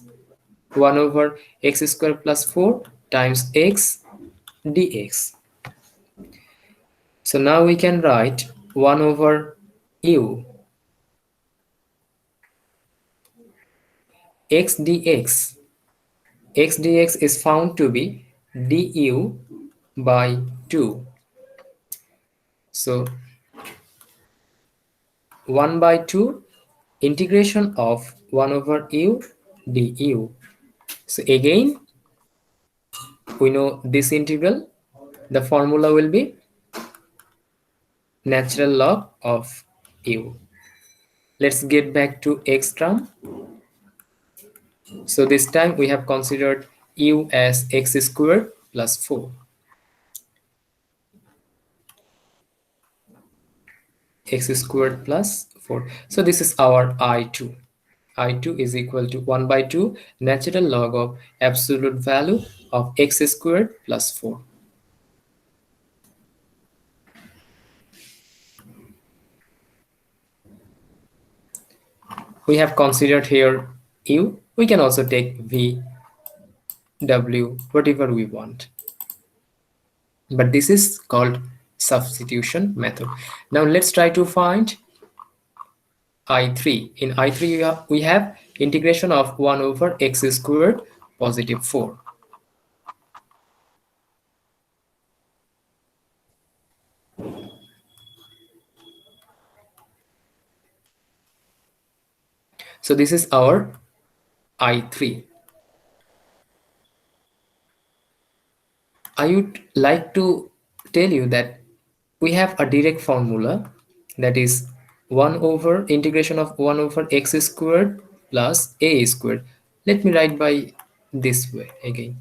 1 over x squared plus 4 times x dx. So now we can write 1 over u x dx. X dx is found to be du by 2. So 1 by 2 integration of 1 over u du. So again, we know this integral, the formula will be natural log of u. Let's get back to x term. So this time we have considered u as x squared plus 4. X squared plus 4. So this is our I2. I2 is equal to 1 by 2 natural log of absolute value of x squared plus 4. We have considered here u. We can also take v, w, whatever we want. But this is called substitution method. Now let's try to find I3. In I3 we have integration of 1 over x squared positive 4. So this is our I3. I would like to tell you that we have a direct formula, that is 1 over integration of 1 over x squared plus a squared. Let me write by this way again.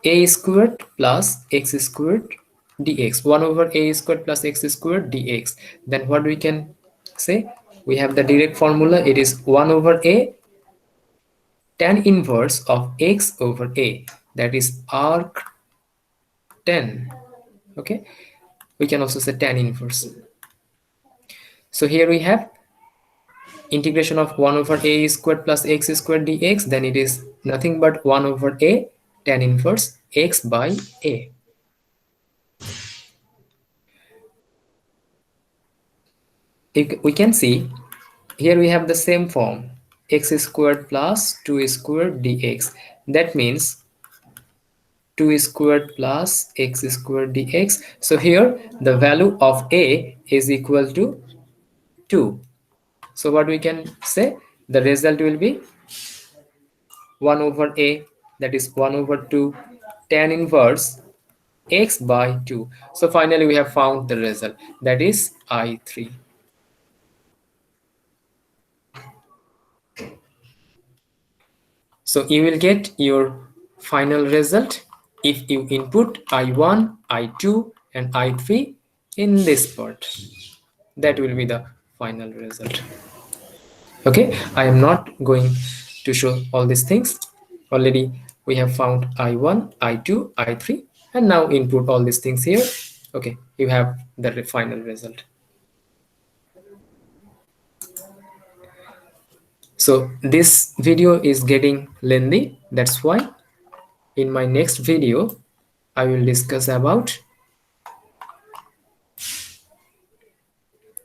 A squared plus x squared dx, 1 over a squared plus x squared dx. Then what we can say? We have the direct formula. It is 1 over a tan inverse of x over a, that is arc tan. Okay, we can also say tan inverse. So here we have integration of 1 over a squared plus x squared dx. Then it is nothing but 1 over a tan inverse x by a. We can see here we have the same form, x squared plus 2 squared dx. That means 2 squared plus x squared dx. So here the value of a is equal to 2. So what we can say? The result will be 1 over a, that is 1 over 2 tan inverse x by 2. So finally we have found the result, that is I3. So you will get your final result if you input I1, I2 and I3 in this part. That will be the final result. Okay, I am not going to show all these things. Already we have found I1, I2, I3 and now input all these things here. Okay, you have the final result. So this video is getting lengthy, that's why in my next video I will discuss about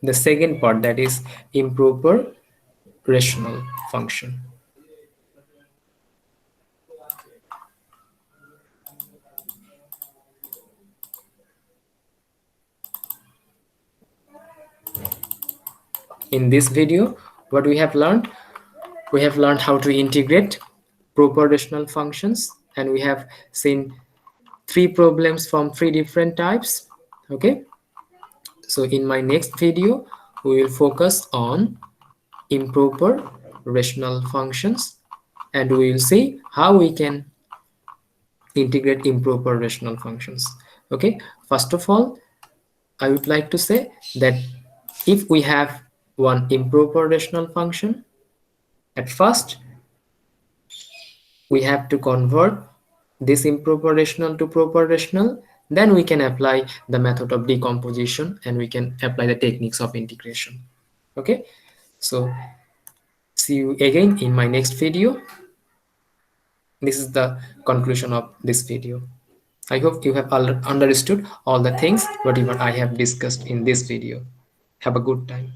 the second part, that is improper rational function. In this video, what we have learned how to integrate proper rational functions, and we have seen 3 problems from 3 different types. Okay, so in my next video we will focus on improper rational functions and we will see how we can integrate improper rational functions. Okay, first of all I would like to say that if we have one improper rational function, at first we have to convert this improper rational to proper rational, then we can apply the method of decomposition and we can apply the techniques of integration. Okay, so see you again in my next video. This is the conclusion of this video. I hope you have understood all the things whatever I have discussed in this video. Have a good time.